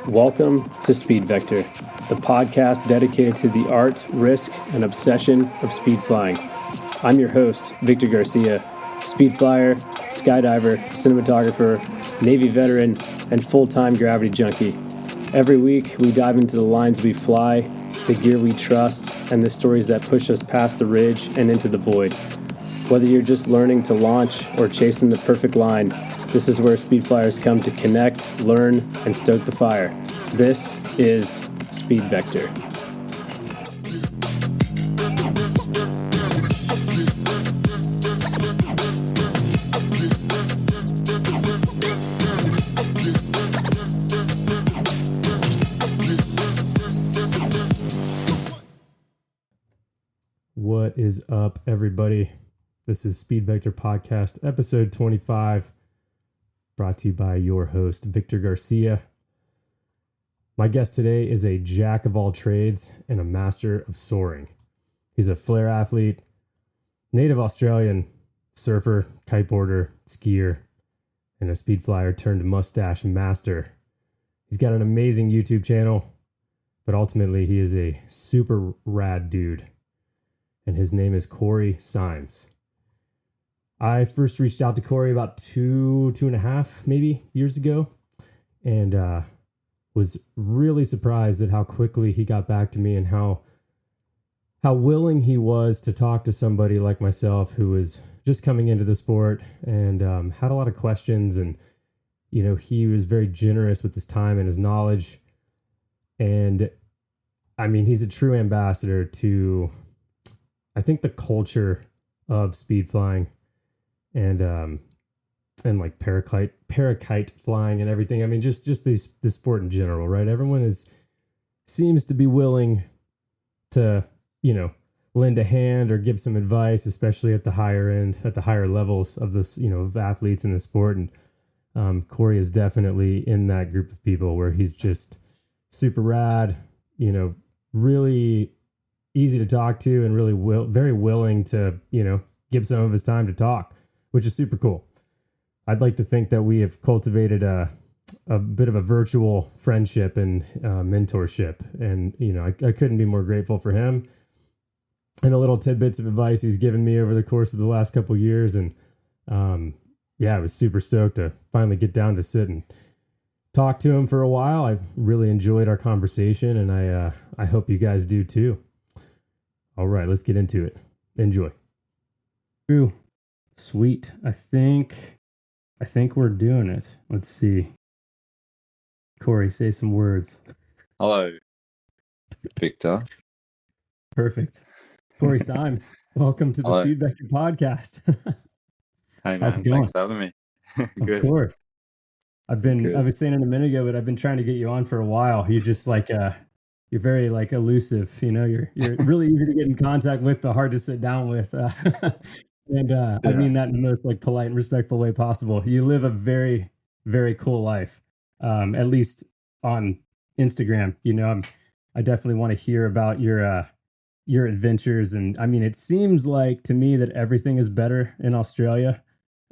Welcome to Speed Vector, the podcast dedicated to the art, risk, and obsession of speed flying. I'm your host, Victor Garcia, speed flyer, skydiver, cinematographer, Navy veteran, and full-time gravity junkie. Every week, we dive into the lines we fly, the gear we trust, and the stories that push us past the ridge and into the void. Whether you're just learning to launch or chasing the perfect line, this is where speed flyers come to connect, learn, and stoke the fire. This is Speed Vector. What is up, everybody? This is Speed Vector Podcast, episode 25, brought to you by your host, Victor Garcia. My guest today is a jack of all trades and a master of soaring. He's a flare athlete, native Australian, surfer, kiteboarder, skier, and a speed flyer turned Moustache master. He's got an amazing YouTube channel, but ultimately he is a super rad dude, and his name is Corey Symes. I first reached out to Corey about two and a half, maybe, years ago, and was really surprised at how quickly he got back to me and how willing he was to talk to somebody like myself who was just coming into the sport and had a lot of questions. And, you know, he was very generous with his time and his knowledge. And, I mean, he's a true ambassador to, I think, the culture of speed flying. And like parakite flying and everything. I mean, just this sport in general, right? Everyone seems to be willing to, you know, lend a hand or give some advice, especially at the higher end, at the higher levels of this, you know, of athletes in the sport. And Corey is definitely in that group of people where he's just super rad, you know, really easy to talk to and really very willing to, you know, give some of his time to talk, which is super cool. I'd like to think that we have cultivated a bit of a virtual friendship and mentorship. And, you know, I couldn't be more grateful for him and the little tidbits of advice he's given me over the course of the last couple of years. And yeah, I was super stoked to finally get down to sit and talk to him for a while. I really enjoyed our conversation, and I hope you guys do too. All right, let's get into it. Enjoy. Ooh, sweet. I think we're doing it. Let's see. Corey, say some words. Hello, Victor. Perfect. Corey Symes, welcome to the Hello. Speed Vector Podcast. Hey man, How's it going? thanks for having me. Of course. I was saying it a minute ago, but I've been trying to get you on for a while. You're just like you're very like elusive, you know, you're really easy to get in contact with, but hard to sit down with. And I mean that in the most like polite and respectful way possible. You live a very, very cool life, at least on Instagram. You know, I definitely want to hear about your adventures. And I mean, it seems like to me that everything is better in Australia.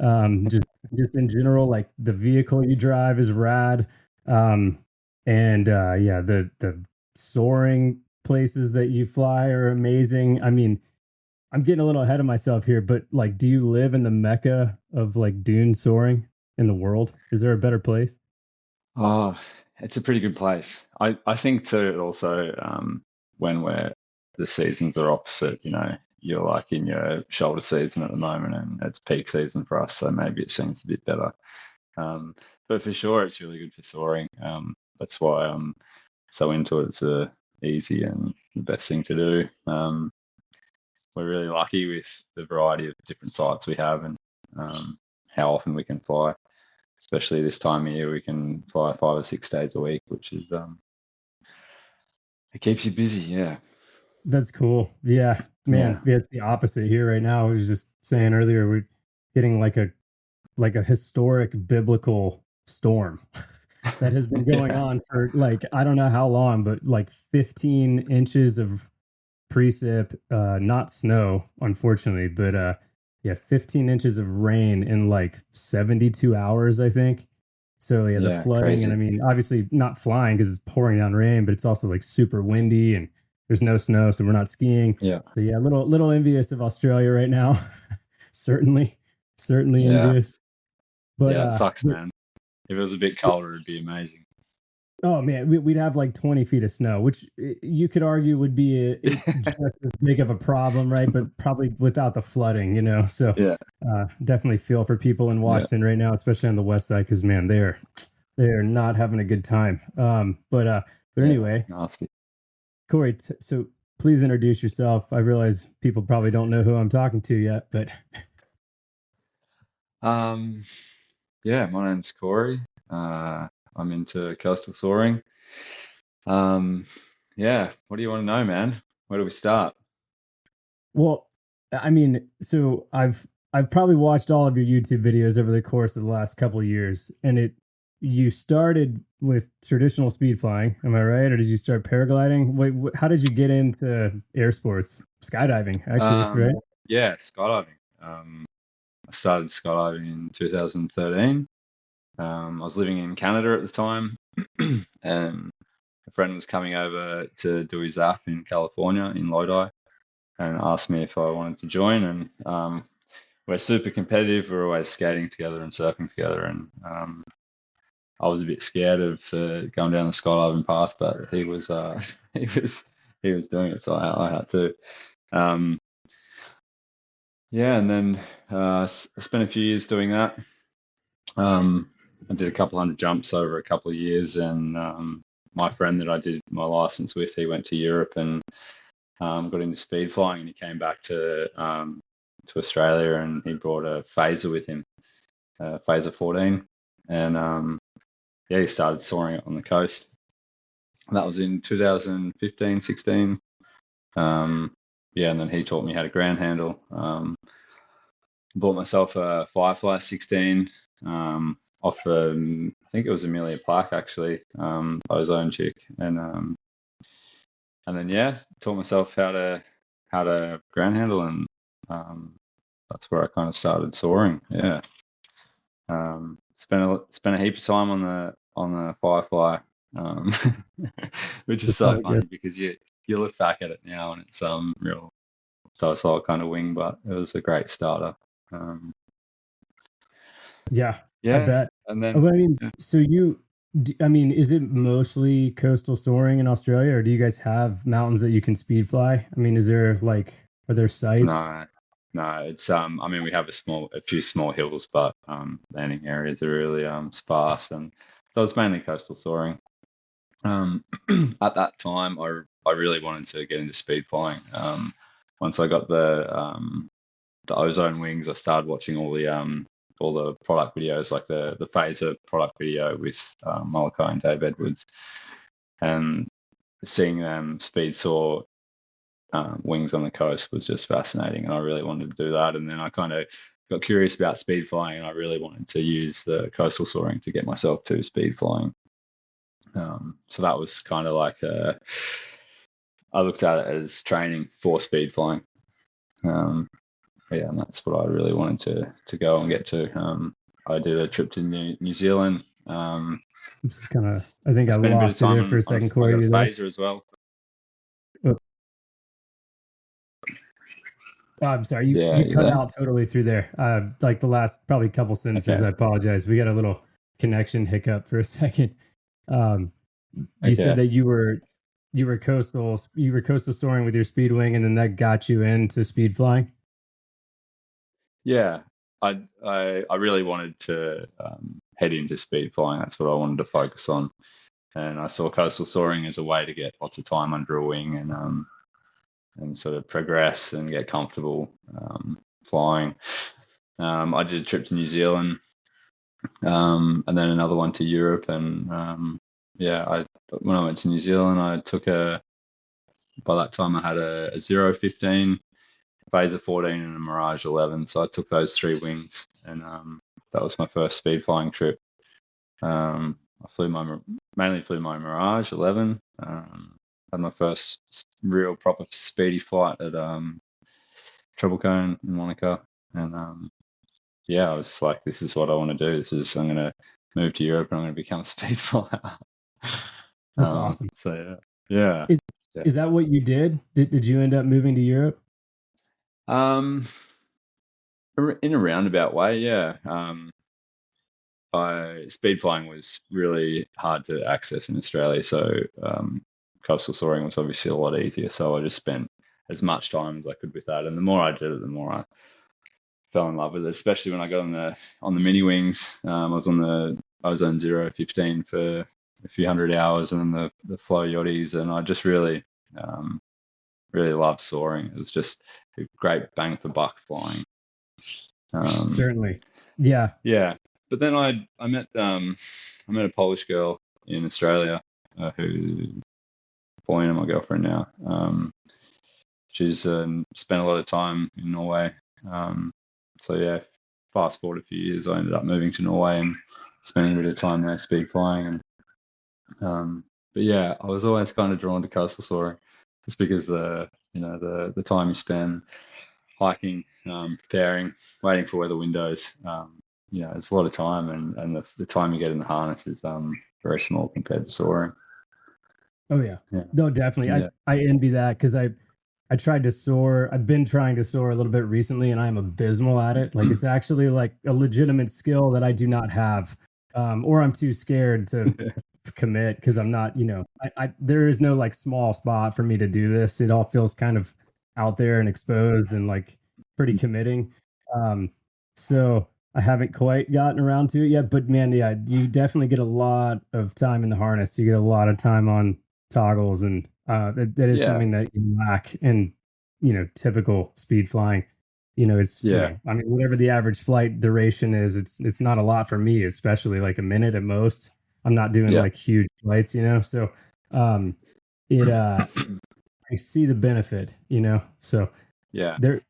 Just in general, like the vehicle you drive is rad. And yeah, the soaring places that you fly are amazing. I mean, I'm getting a little ahead of myself here, but like, do you live in the mecca of like dune soaring in the world? Is there a better place? Oh, it's a pretty good place. I think too. Also, when the seasons are opposite, you know, you're like in your shoulder season at the moment, and it's peak season for us, so maybe it seems a bit better. But for sure, it's really good for soaring. That's why I'm so into it. It's easy and the best thing to do. We're really lucky with the variety of different sites we have and how often we can fly. Especially this time of year, we can fly 5 or 6 days a week, which is it keeps you busy. Yeah, That's cool. Yeah, man. Yeah, it's the opposite here right now. I was just saying earlier, we're getting like a historic biblical storm that has been going on for like, I don't know how long, but like 15 inches of precip, not snow, unfortunately, but yeah, 15 inches of rain in like 72 hours, I think. So yeah, the Yeah, flooding, and I crazy. mean, obviously not flying because it's pouring down rain, but it's also like super windy and there's no snow, so we're not skiing. Yeah, So yeah, little envious of Australia right now. certainly, certainly yeah, envious. But yeah. It sucks, man. If it was a bit colder, it'd be amazing. oh man, we'd have like 20 feet of snow, which you could argue would be just as big of a problem, right? But probably without the flooding, you know. So Yeah, definitely feel for people in yeah, Washington right now, especially on the west side, because man, they're not having a good time. But yeah. anyway, Nasty. Corey, so please introduce yourself. I realize people probably don't know who I'm talking to yet, but Um, yeah, my name's Corey. I'm into coastal soaring. Um, yeah, what do you want to know, man? Where do we start? well, I mean, so I've probably watched all of your YouTube videos over the course of the last couple of years, and it you started with traditional speed flying, am I right? Or did you start paragliding? Wait, how did you get into air sports? Skydiving, actually, Um, right? yeah, skydiving. I started skydiving in 2013. I was living in Canada at the time, and a friend was coming over to do his AF in California, in Lodi, and asked me if I wanted to join. And we're super competitive. We're always skating together and surfing together. And I was a bit scared of going down the skydiving path, but he was he was he was doing it, so I had to. Um, yeah, and then I spent a few years doing that. Um, I did a couple hundred jumps over a couple of years, and my friend that I did my license with, he went to Europe and got into speed flying, and he came back to Australia, and he brought a phaser with him, phaser 14, and yeah, he started soaring it on the coast. That was in 2015, 16. Yeah, and then he taught me how to ground handle. Bought myself a Firefly 16 off, I think it was Amelia Park actually, Ozone chick, and then yeah, taught myself how to ground handle, and um, that's where I kind of started soaring. Yeah, spent a heap of time on the Firefly, um, which is That's so probably funny good. because you look back at it now and it's real docile kind of wing, but it was a great starter. Um, Yeah, I yeah, bet. and Oh, then I mean, yeah, so I mean, is it mostly coastal soaring in Australia, or do you guys have mountains that you can speed fly? I mean, are there sites? no, no, it's I mean we have a few small hills, but landing areas are really sparse, and so it's mainly coastal soaring. Um, at that time, I really wanted to get into speed flying. Once I got the ozone wings, I started watching all the product videos, like the phaser product video with Malachi and Dave Edwards, and seeing them speed soar wings on the coast was just fascinating, and I really wanted to do that. And then I kind of got curious about speed flying, and I really wanted to use the coastal soaring to get myself to speed flying. So that was kind of like I looked at it as training for speed flying. Um, yeah, and that's what I really wanted to go and get to. I did a trip to New Zealand. I think I I spent a bit of lost you time there for a second, I got Corey. a You there? phaser as well. Oh, I'm sorry. Yeah, You you cut there? out totally through there. Like the last probably couple sentences. Okay, I apologize. We got a little connection hiccup for a second. Um, you said okay. that you were coastal soaring with your speed wing, and then that got you into speed flying. Yeah, I really wanted to head into speed flying. That's what I wanted to focus on, and I saw coastal soaring as a way to get lots of time under a wing and sort of progress and get comfortable flying. I did a trip to New Zealand, and then another one to Europe. And yeah, when I went to New Zealand, I took by that time I had a 015, Phaser 14, and a Mirage 11. So I took those three wings, and that was my first speed flying trip. I mainly flew my Mirage 11. Had my first real proper speedy flight at Treble Cone in Monaco, and yeah, I was like, this is what I want to do. I'm gonna move to Europe and I'm going to become a speed flyer. That's awesome. So yeah. Is that what you did? Did you end up moving to Europe? In a roundabout way, yeah. Speed flying was really hard to access in Australia, so coastal soaring was obviously a lot easier. So I just spent as much time as I could with that, and the more I did it, the more I fell in love with it. Especially when I got on the mini wings. I was on 0-15 for a few hundred hours, and then the flow yachties, and I just really really loved soaring. It was just a great bang for buck flying. Certainly, yeah. But then I met a Polish girl in Australia who Pauline, my girlfriend now. She's spent a lot of time in Norway. So yeah, fast forward a few years, I ended up moving to Norway and spending a bit of time there speed flying. And but yeah, I was always kind of drawn to coastal soaring, just because the time you spend hiking, preparing, waiting for weather windows. It's a lot of time, and the time you get in the harness is very small compared to soaring. Oh yeah. No, definitely. Yeah. I envy that, because I tried to soar. I've been trying to soar a little bit recently, and I'm abysmal at it. Like, it's actually like a legitimate skill that I do not have, or I'm too scared to commit, because I'm not, there is no like small spot for me to do this. It all feels kind of out there and exposed and like pretty committing. So I haven't quite gotten around to it yet, but man, yeah, you definitely get a lot of time in the harness. You get a lot of time on toggles, and that is something that you lack in typical speed flying. It's I mean, whatever the average flight duration is, it's not a lot for me, especially like a minute at most. I'm not doing like huge flights, so I see the benefit, so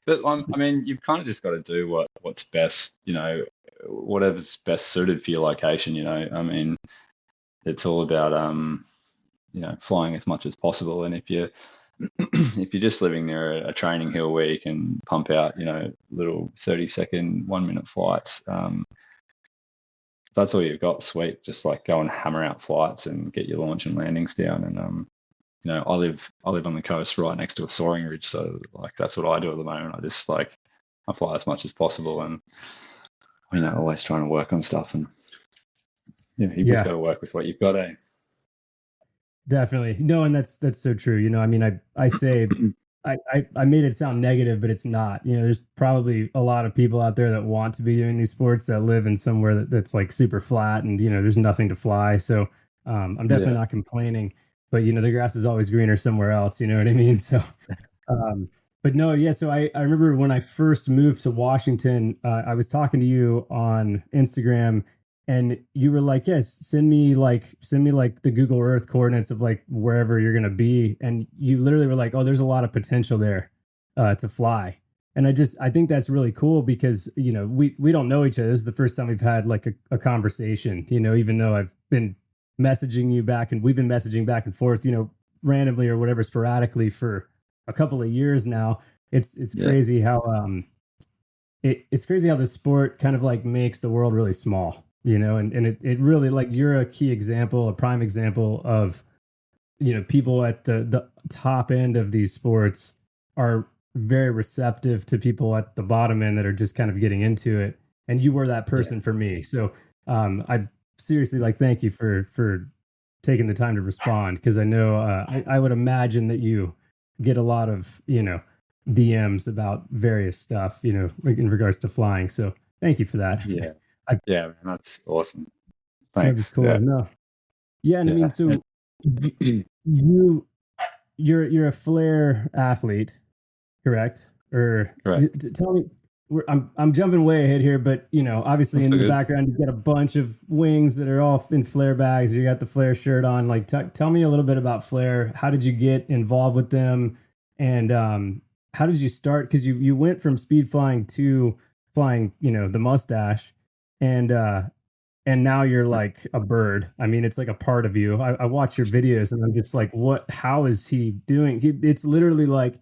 but I mean, you've kind of just got to do what's best, whatever's best suited for your location. I mean, it's all about flying as much as possible. And if you're just living near a training hill where you can pump out little 30-second 1-minute flights, that's all you've got, sweet. Just like go and hammer out flights and get your launch and landings down. And I live on the coast right next to a soaring ridge, so like that's what I do at the moment. I just I fly as much as possible, and always trying to work on stuff. And you've just got to work with what you've got, eh? Definitely. No, and that's so true. I mean, I say I made it sound negative, but it's not. There's probably a lot of people out there that want to be doing these sports that live in somewhere that's like super flat, and there's nothing to fly. So I'm definitely not complaining, but the grass is always greener somewhere else. You know what I mean? So but no, yeah. So I remember when I first moved to Washington, I was talking to you on Instagram, and you were like, yes, send me like the Google Earth coordinates of like wherever you're going to be. And you literally were like, oh, there's a lot of potential there to fly. And I think that's really cool, because, we don't know each other. This is the first time we've had like a conversation, even though I've been messaging you back, and we've been messaging back and forth, randomly or whatever, sporadically for a couple of years now. It's crazy how, it's crazy how the sport kind of like makes the world really small. And it really, like, you're a key example, a prime example of, people at the top end of these sports are very receptive to people at the bottom end that are just kind of getting into it. And you were that person for me. So I seriously, like, thank you for taking the time to respond, because I know I would imagine that you get a lot of, DMs about various stuff, in regards to flying. So thank you for that. Yeah, man, that's awesome. Thanks. That was cool. Yeah. No. Yeah, and I mean, so you're a flare athlete, correct? Or tell me, I'm jumping way ahead here, but obviously that's in the background you got a bunch of wings that are all in flare bags. You got the flare shirt on. Like, tell me a little bit about flare. How did you get involved with them, and how did you start? Because you went from speed flying to flying, the Moustache. And now you're like a bird. I mean, it's like a part of you. I watch your videos, and I'm just like, how is he doing? It's literally like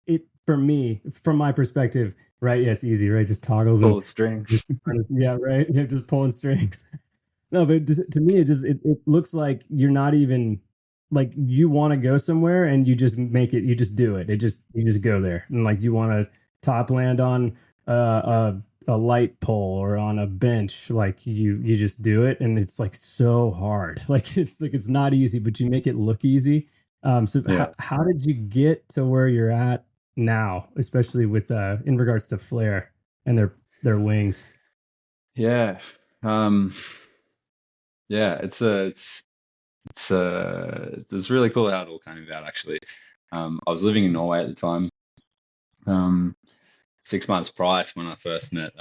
it, for me, from my perspective, right? Yeah, it's easy, right? Just toggles and strings. Yeah, right. Yeah, just pulling strings. No, but to me, it looks like you're not even like you want to go somewhere and you just make it. You just do it. You just go there and like you want to top land on a light pole or on a bench. Like you just do it, and it's like so hard. Like it's not easy, but you make it look easy. So Yeah. how did you get to where you're at now, especially with in regards to flare and their wings? Yeah. Um, yeah, it's really cool how it all came about actually. I was living in Norway at the time. Um, 6 months prior to when I first met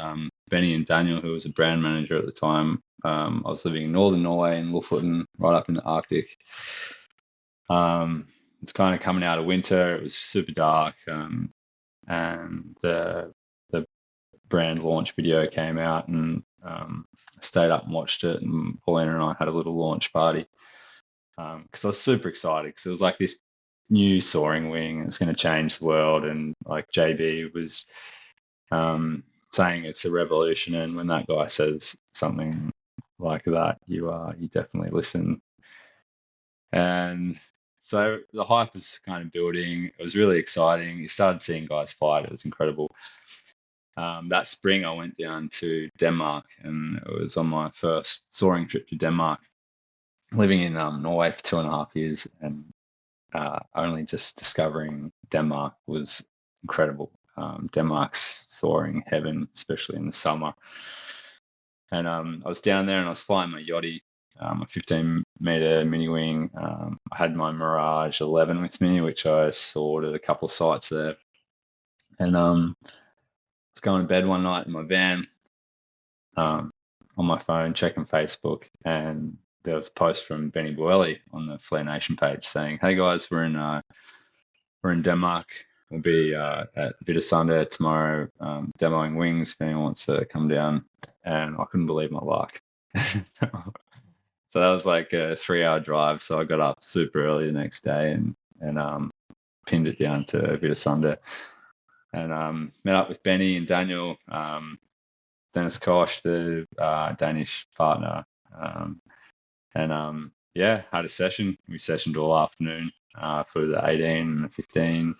Benny and Daniel, who was a brand manager at the time. I was living in northern Norway in Lofoten, right up in the Arctic. It's kind of coming out of winter. It was super dark, and the brand launch video came out, and I stayed up and watched it. And Paulina and I had a little launch party because I was super excited because it was like this new soaring wing. It's going to change the world, and like JB was saying it's a revolution. And when that guy says something like that, you definitely listen. And so the hype was kind of building. It was really exciting. You started seeing guys fight. It was incredible. That spring, I went down to Denmark, and it was on my first soaring trip to Denmark. Living in Norway for 2.5 years, and only just discovering Denmark was incredible. Denmark's soaring heaven, especially in the summer. And I was down there and I was flying my yachty, a 15-meter mini wing. I had my Mirage 11 with me, which I soared at a couple of sites there. And I was going to bed one night in my van on my phone, checking Facebook, and there was a post from Benny Boelli on the Flare Nation page saying, "Hey guys, we're in Denmark. We'll be at Vidar tomorrow, demoing wings. If anyone wants to come down." And I couldn't believe my luck. So that was like a 3-hour drive. So I got up super early the next day and pinned it down to Vidar and met up with Benny and Daniel, Dennis Kosh, the Danish partner, and yeah, had a session. We sessioned all afternoon for the 18 and the 15.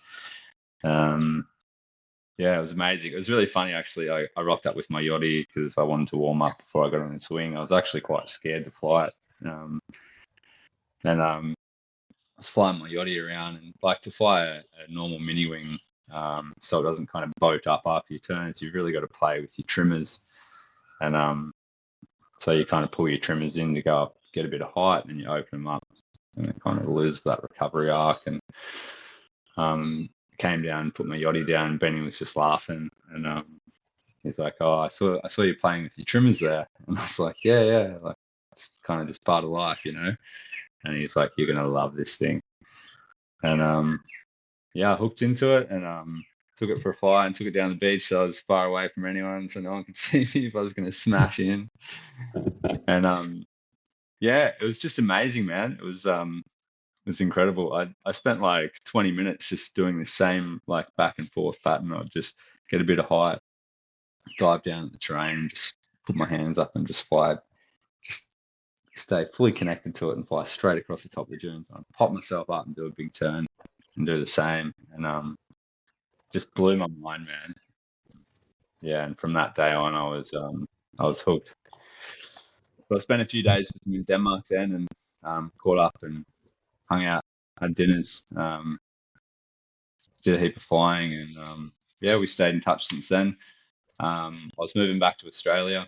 Yeah, it was amazing. It was really funny, actually. I rocked up with my yachty because I wanted to warm up before I got on the swing. I was actually quite scared to fly it. And I was flying my yachty around, and like to fly a normal mini wing, so it doesn't kind of boat up after your turns. You've really got to play with your trimmers, and so you kind of pull your trimmers in to go up, get a bit of height, and then you open them up, and it kind of loses that recovery arc. And came down, put my yachty down, and Benny was just laughing, and he's like, "Oh, I saw you playing with your trimmers there," and I was like, "Yeah, like it's kind of just part of life, you know." And he's like, "You're gonna love this thing," and yeah, I hooked into it and took it for a fly and took it down the beach, so I was far away from anyone, so no one could see me if I was gonna smash in. And yeah, it was just amazing, man. It was incredible. I spent like 20 minutes just doing the same like back and forth pattern. I'd just get a bit of height, dive down the terrain, just put my hands up and just fly, just stay fully connected to it and fly straight across the top of the dunes. I'd pop myself up and do a big turn and do the same, and just blew my mind, man. Yeah, and from that day on, I was hooked. So I spent a few days with him in Denmark then, and caught up and hung out, had dinners, did a heap of flying, and yeah, we stayed in touch since then. I was moving back to Australia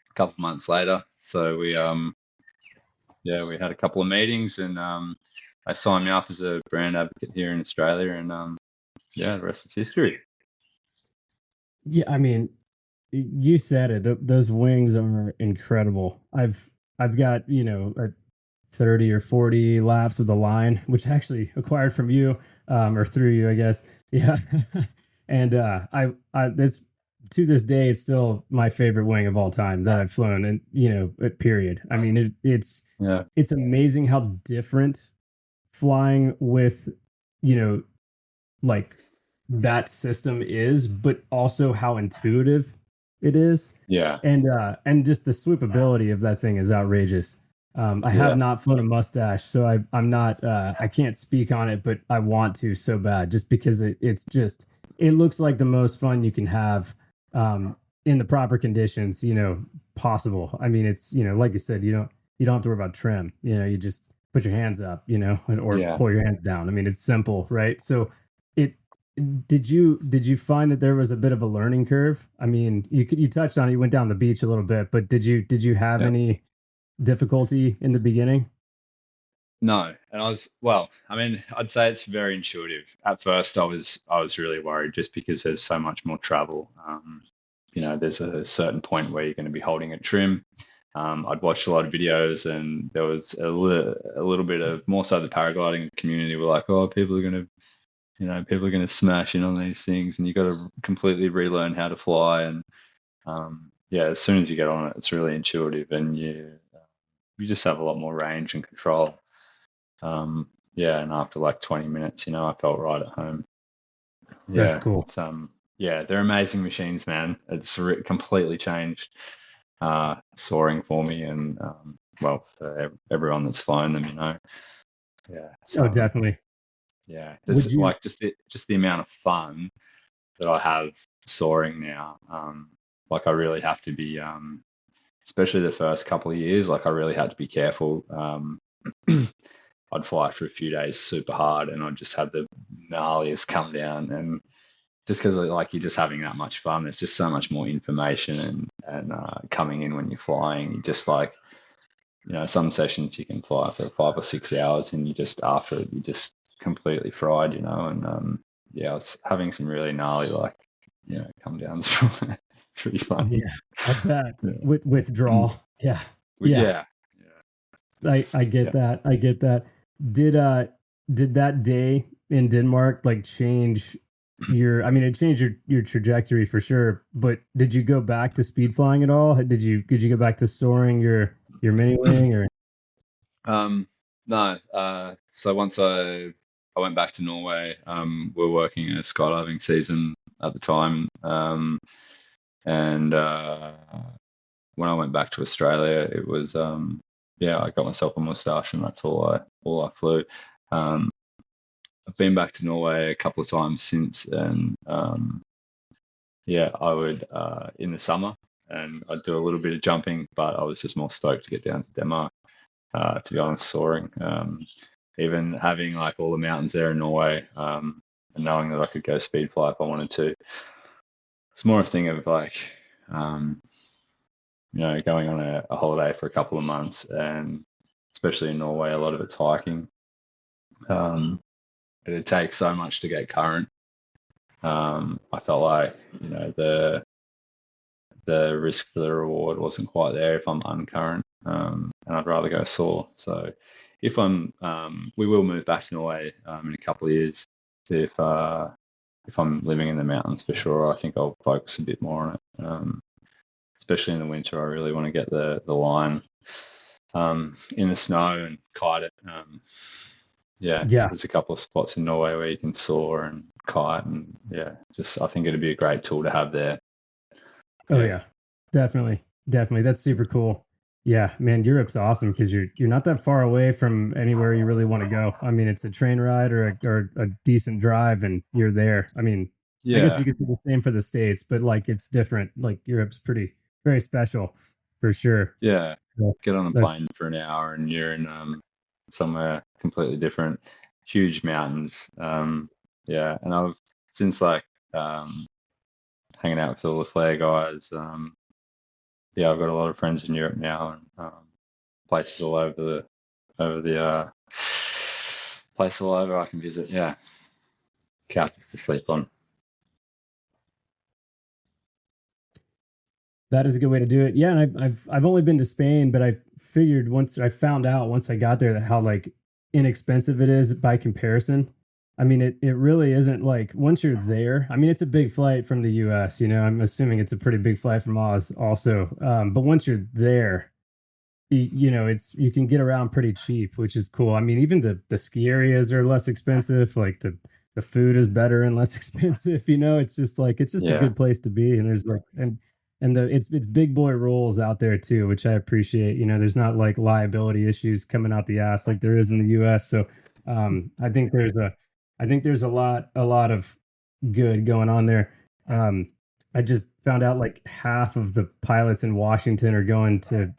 a couple of months later, so yeah, we had a couple of meetings, and they signed me up as a brand advocate here in Australia, and yeah, the rest is history. Yeah, I mean, you said it. Those wings are incredible. I've got 30 or 40 laps with the line, which I actually acquired from you, or through you, I guess. Yeah, and I this to this day, it's still my favorite wing of all time that I've flown, and period. I mean, Yeah, it's amazing how different flying with you know like that system is, but also how intuitive it is. Yeah. And just the swoopability of that thing is outrageous. I have Yeah. not flown a Moustache, so I'm not I can't speak on it, but I want to so bad, just because it's just, it looks like the most fun you can have in the proper conditions, possible. I mean, it's, like you said, you don't have to worry about trim. You just put your hands up, or Yeah. pull your hands down. I mean, it's simple, right? So it did you find that there was a bit of a learning curve? I mean, you touched on it, you went down the beach a little bit, but did you have Yeah. any difficulty in the beginning? No, and well, I mean, I'd say it's very intuitive. At first, I was really worried just because there's so much more travel. There's a certain point where you're going to be holding a trim. I'd watched a lot of videos, and there was a little bit of, more so the paragliding community were like, oh, people are going to smash in on these things, and you got to completely relearn how to fly. And yeah, as soon as you get on it, it's really intuitive, and you just have a lot more range and control. Yeah, and after like 20 minutes, I felt right at home. That's Yeah, cool. it's yeah, they're amazing machines, man. It's completely changed soaring for me, and well, for everyone that's flown them, Yeah, Oh, definitely. yeah, Would there's you like just the amount of fun that I have soaring now. Like I really have to be, especially the first couple of years, like I really had to be careful. I'd fly for a few days super hard, and I'd just have the gnarliest come down. And just because like you're just having that much fun, there's just so much more information and coming in when you're flying. You just like, some sessions you can fly for 5 or 6 hours, and after it, you just completely fried, And yeah, I was having some really gnarly like, come downs from it. It's pretty fun. Yeah, I bet. Yeah. Withdrawal. Yeah. Yeah. Yeah. I get Yeah. that. I get that. Did uh did that day in Denmark like change I mean, it changed your trajectory for sure, but did you go back to speed flying at all? Did you go back to soaring your mini wing, or No. So once I went back to Norway, we were working a skydiving season at the time, and when I went back to Australia, it was yeah, I got myself a moustache, and that's all I flew. Um, I've been back to Norway a couple of times since, and yeah, I would in the summer, and I'd do a little bit of jumping, but I was just more stoked to get down to Denmark. To be honest, soaring. Even having like all the mountains there in Norway, and knowing that I could go speed fly if I wanted to. It's more a thing of like, um, going on a holiday for a couple of months, and especially in Norway, a lot of it's hiking. It takes so much to get current. I felt like, the risk for the reward wasn't quite there if I'm uncurrent, and I'd rather go soar. So if we will move back to Norway in a couple of years. If I'm living in the mountains for sure, I think I'll focus a bit more on it. Especially in the winter, I really want to get the line in the snow and kite it. Yeah, yeah. there's a couple of spots in Norway where you can soar and kite, and yeah, just I think it'd be a great tool to have there. Oh Yeah. yeah. Definitely. Definitely. That's super cool. Yeah, man, Europe's awesome because you're not that far away from anywhere you really want to go. I mean, it's a train ride or a decent drive and you're there. I mean, I guess Yeah. you could do the same for the States, but like it's different. Like Europe's pretty very special for sure. Yeah, So, get on a that- plane for an hour and you're in somewhere completely different, huge mountains. Yeah, and I've since like hanging out with all the flare guys. Yeah, I've got a lot of friends in Europe now, and places all over the places all over I can visit. Yeah, couches to sleep on. that is a good way to do it. Yeah, and I've only been to Spain, but I figured once I got there that how like inexpensive it is by comparison. I mean, it really isn't like once you're there. I mean, it's a big flight from the U.S. I'm assuming it's a pretty big flight from Oz, also. But once you're there, it's you can get around pretty cheap, which is cool. I mean, even the ski areas are less expensive. Like the food is better and less expensive. It's just a Yeah, good place to be. And there's like and And it's big boy roles out there too, which I appreciate. You know, there's not like liability issues coming out the ass like there is in the US. So I think there's a lot of good going on there. Um, I just found out like half of the pilots in Washington are going to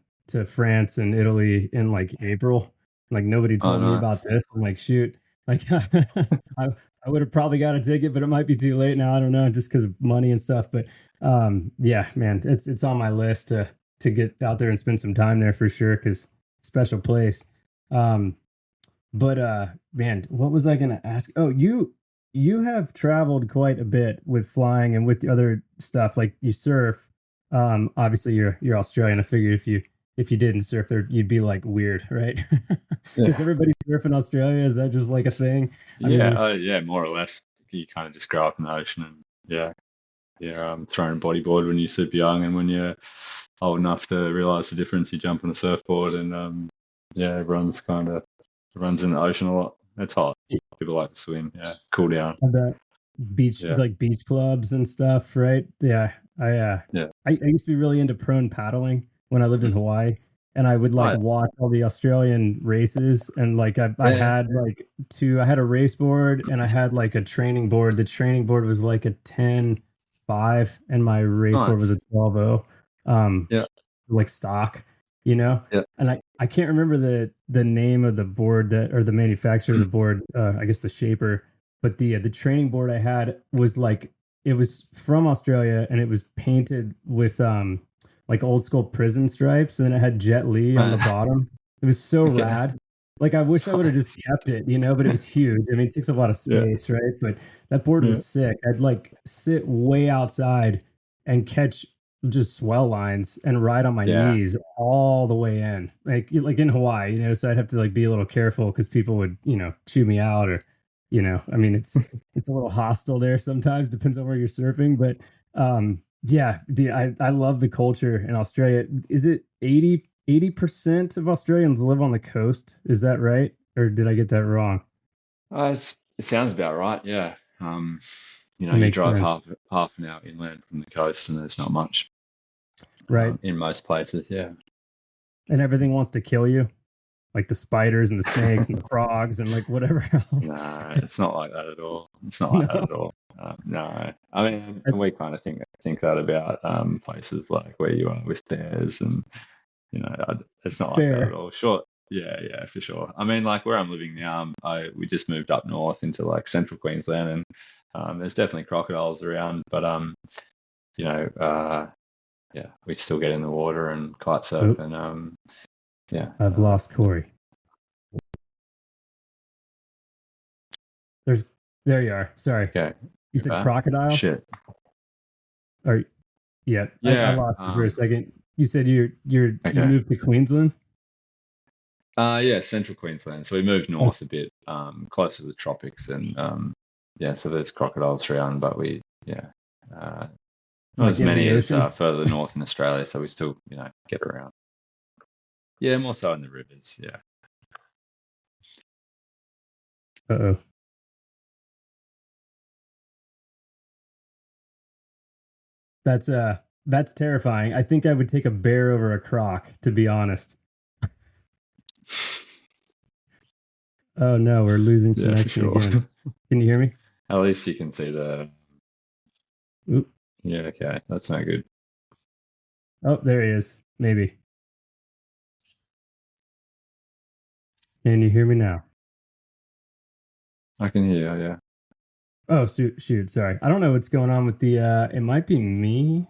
France and Italy in like April. Like nobody Oh, told me about nice. this. I'm like, shoot, like I, I would have probably got a ticket, but it might be too late now. I don't know, just because of money and stuff. But yeah, man, it's on my list to get out there and spend some time there for sure, because special place. Um, but man, what was I gonna ask? Oh, you have traveled quite a bit with flying and with the other stuff. Like you surf. Obviously you're Australian. I figured if you didn't surf there, you'd be like weird, right? Because Yeah. everybody surf in Australia. Is that just like a thing? I Yeah. mean, Yeah. More or less. You kind of just grow up in the ocean, and yeah, you're throwing bodyboard when you're super young, and when you're old enough to realize the difference, you jump on a surfboard, and yeah, everyone's in the ocean a lot. It's hot. People like to swim. Yeah, cool down. the beach, Yeah. like beach clubs and stuff, right? Yeah, Yeah. I used to be really into prone paddling when I lived in Hawaii, and I would Oh, like yeah. watch all the Australian races, and like I Yeah. had like I had a race board and I had like a training board. The training board was like a 10.5, and my race board was Nice. a 12.0. Yeah. Like stock, you know. Yeah. And I can't remember the name of the board that, or the manufacturer of the board. I guess the shaper, but the training board I had was like, it was from Australia and it was painted with like old school prison stripes, and then it had Jet Li on the bottom. It was so Okay. rad. Like I wish I would have just Nice. kept it, you know, but it was huge. I mean, it takes a lot of Yeah. space, right? But that board Yeah. was sick. I'd like sit way outside and catch just swell lines and ride on my Yeah. knees all the way in, like in Hawaii, you know. So I'd have to like be a little careful because people would, you know, chew me out, or, you know, I mean, it's a little hostile there sometimes, depends on where you're surfing. But yeah, dude, I love the culture in Australia. Is it 80% of Australians live on the coast? Is that right? Or did I get that wrong? It sounds about right. Yeah. It You makes drive sense, half an hour inland from the coast, and there's not much right? in most places. Yeah. And everything wants to kill you, like the spiders and the snakes and the frogs and like whatever else. No, it's not like that at all. It's not like that No, at all. No, I mean, and we kind of think that about places like where you are with bears, and it's not like that at fair. all. Sure, yeah, yeah, for sure. I mean, like where I'm living now, we just moved up north into like central Queensland, and there's definitely crocodiles around, but you know, yeah, we still get in the water and kite surf, Oh, and yeah, I've lost Corey. There's There you are. Sorry. okay, You you're said back. crocodiles? Shit, Or yeah, I yeah, lost you for a second. You said you okay. moved to Queensland? Yeah, central Queensland. So we moved Oh, north a bit, closer to the tropics, and yeah, so there's crocodiles around, but uh, not like as in many the as ocean? further north in Australia. So we still, get around. Yeah, more so in the rivers. Yeah. Uh-oh. That's terrifying. I think I would take a bear over a croc, to be honest. Oh no, we're losing Yeah, for connection sure. again. Can you hear me? At least you can see the. Oop. Yeah, okay, that's no good. Oh, there he is. Maybe. Can you hear me now? I can hear you. Yeah. Oh, shoot, sorry. I don't know what's going on with the it might be me.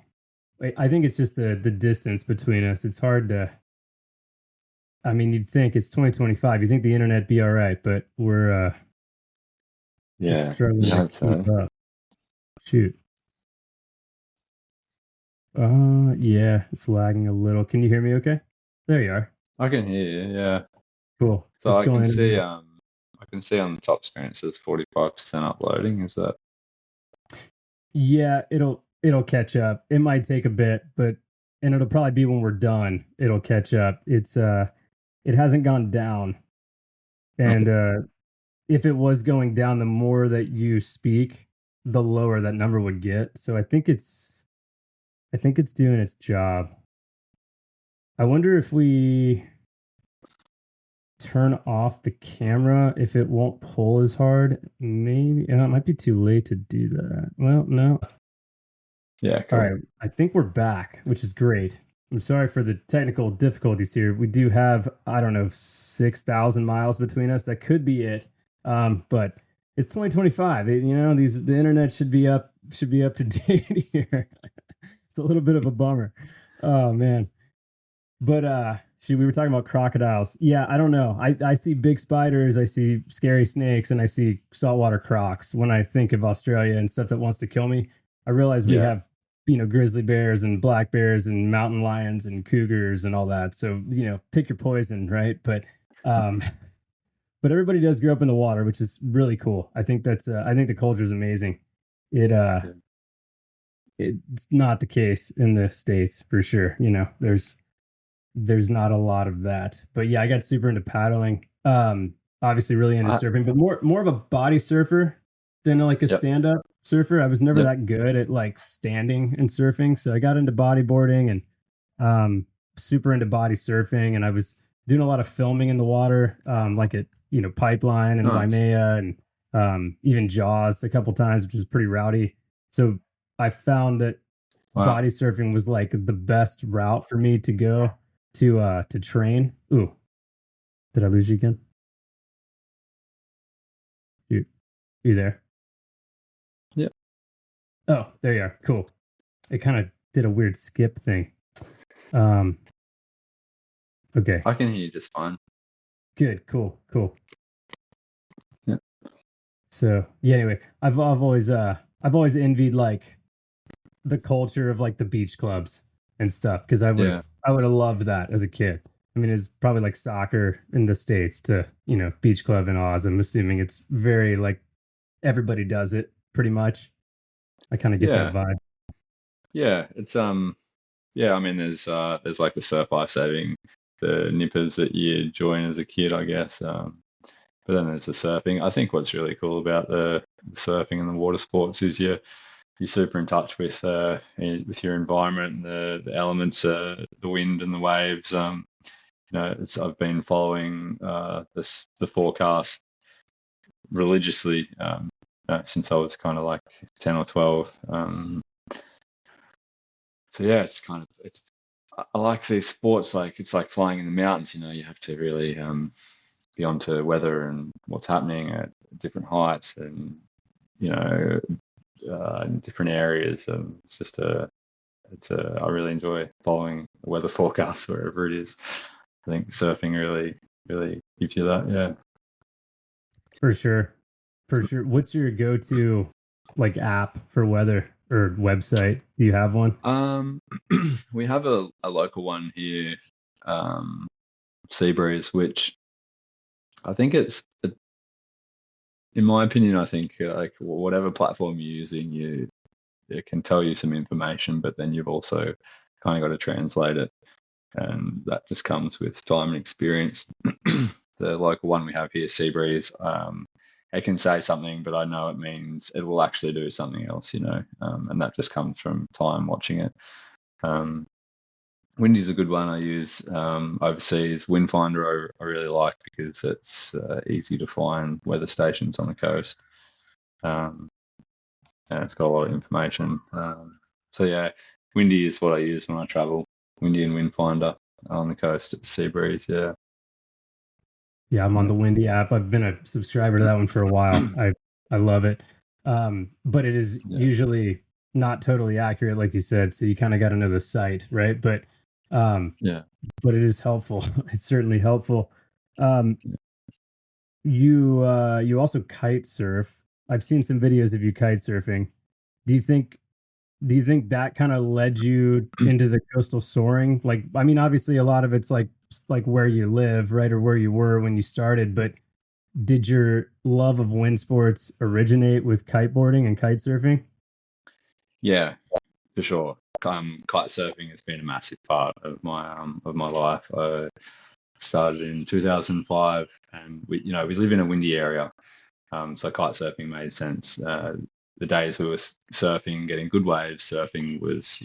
Wait, I think it's just the distance between us. It's hard to, I mean, you'd think it's 2025. You think the internet be all right, but it's Yeah, struggling you to hope keep so. up. Shoot. Yeah, it's lagging a little. Can you hear me okay? There you are. I can hear you. Yeah. Cool. So It's going in and out. I can see on the top screen it says 45% uploading. Is that? Yeah, it'll catch up. It might take a bit, but and it'll probably be when we're done. It'll catch up. It hasn't gone down. And Okay. if it was going down, the more that you speak, the lower that number would get. So I think I think it's doing its job. I wonder if we turn off the camera, if it won't pull as hard. Maybe it might be too late to do that. Well, no. Yeah, All cool. right. I think we're back, which is great. I'm sorry for the technical difficulties here. We do have, I don't know, 6,000 miles between us. That could be it. But it's 2025. The internet should be up to date here. It's a little bit of a bummer. Oh man. But shoot, we were talking about crocodiles. Yeah, I don't know. I see big spiders, I see scary snakes, and I see saltwater crocs when I think of Australia and stuff that wants to kill me. I realize we Yeah. have, grizzly bears and black bears and mountain lions and cougars and all that. So, pick your poison, right? Um but everybody does grow up in the water, which is really cool. I think the culture is amazing. It Yeah. it's not the case in the States for sure. There's not a lot of that. But yeah, I got super into paddling. Obviously really into I, surfing, but more of a body surfer than like a yep. stand-up surfer. I was never Yep. that good at like standing and surfing. So I got into bodyboarding and super into body surfing, and I was doing a lot of filming in the water, like at Pipeline and Nice. Waimea and even Jaws a couple times, which was pretty rowdy. So I found that Wow. body surfing was like the best route for me to go to train. Ooh, did I lose you again? You you there? Yep. Oh, there you are. Cool. It kind of did a weird skip thing. Um, okay, I can hear you just fine. good, cool. Yeah. So yeah, anyway, I've always envied like the culture of like the beach clubs and stuff because Yeah. I would have loved that as a kid. I mean, it's probably like soccer in the States to, beach club in Oz. I'm assuming it's very like everybody does it pretty much. I kind of get that Yeah. vibe. Yeah. Yeah, I mean there's like the surf life saving, the nippers that you join as a kid, I guess. But then there's the surfing. I think what's really cool about the surfing and the water sports is you're super in touch with your environment and the elements, the wind and the waves. I've been following the forecast religiously since I was kind of like 10 or 12. So yeah, I like these sports. Like it's like flying in the mountains. You have to really be onto weather and what's happening at different heights and you know in different areas. I really enjoy following the weather forecast wherever it is. I think surfing really gives you that. Yeah. For sure. For sure. What's your go-to like app for weather or website? Do you have one? We have a local one here, um, Seabreeze, which I think in my opinion, I think like whatever platform you're using, it can tell you some information, but then you've also kind of got to translate it, and that just comes with time and experience. The local one we have here, Seabreeze, it can say something, but I know it will actually do something else, and that just comes from time watching it. Um, Windy's a good one I use overseas. Windfinder I really like because it's easy to find weather stations on the coast, um, and it's got a lot of information. So yeah, Windy is what I use when I travel. Windy and Windfinder on the coast at Seabreeze. Yeah, Yeah, I'm on yeah, the Windy app. I've been a subscriber to that one for a while. I love it. But it is yeah, usually not totally accurate, like you said. So you kind of got to know the site, right? Um, yeah. but it is helpful. It's certainly helpful. Um, Yeah. you also kite surf. I've seen some videos of you kite surfing. Do you think do you think that kind of led you into the coastal soaring? Like, I mean, obviously a lot of it's like where you live, right? Or where you were when you started, but did your love of wind sports originate with kiteboarding and kite surfing? Yeah, for sure. Kite surfing has been a massive part of my life. I started in 2005, and we live in a windy area, so kite surfing made sense. The days we were surfing, getting good waves, surfing was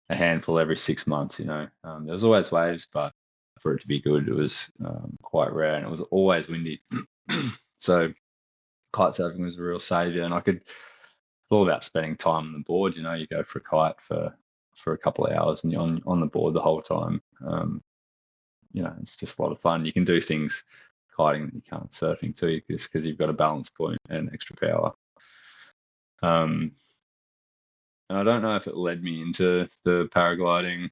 a handful every 6 months. There was always waves, but for it to be good, it was quite rare, and it was always windy. So kite surfing was a real savior, and it's all about spending time on the board. You go for a kite for a couple of hours, and you're on the board the whole time. It's just a lot of fun. You can do things kiting that you can't surfing too, just because you've got a balance point and extra power. And I don't know if it led me into the paragliding,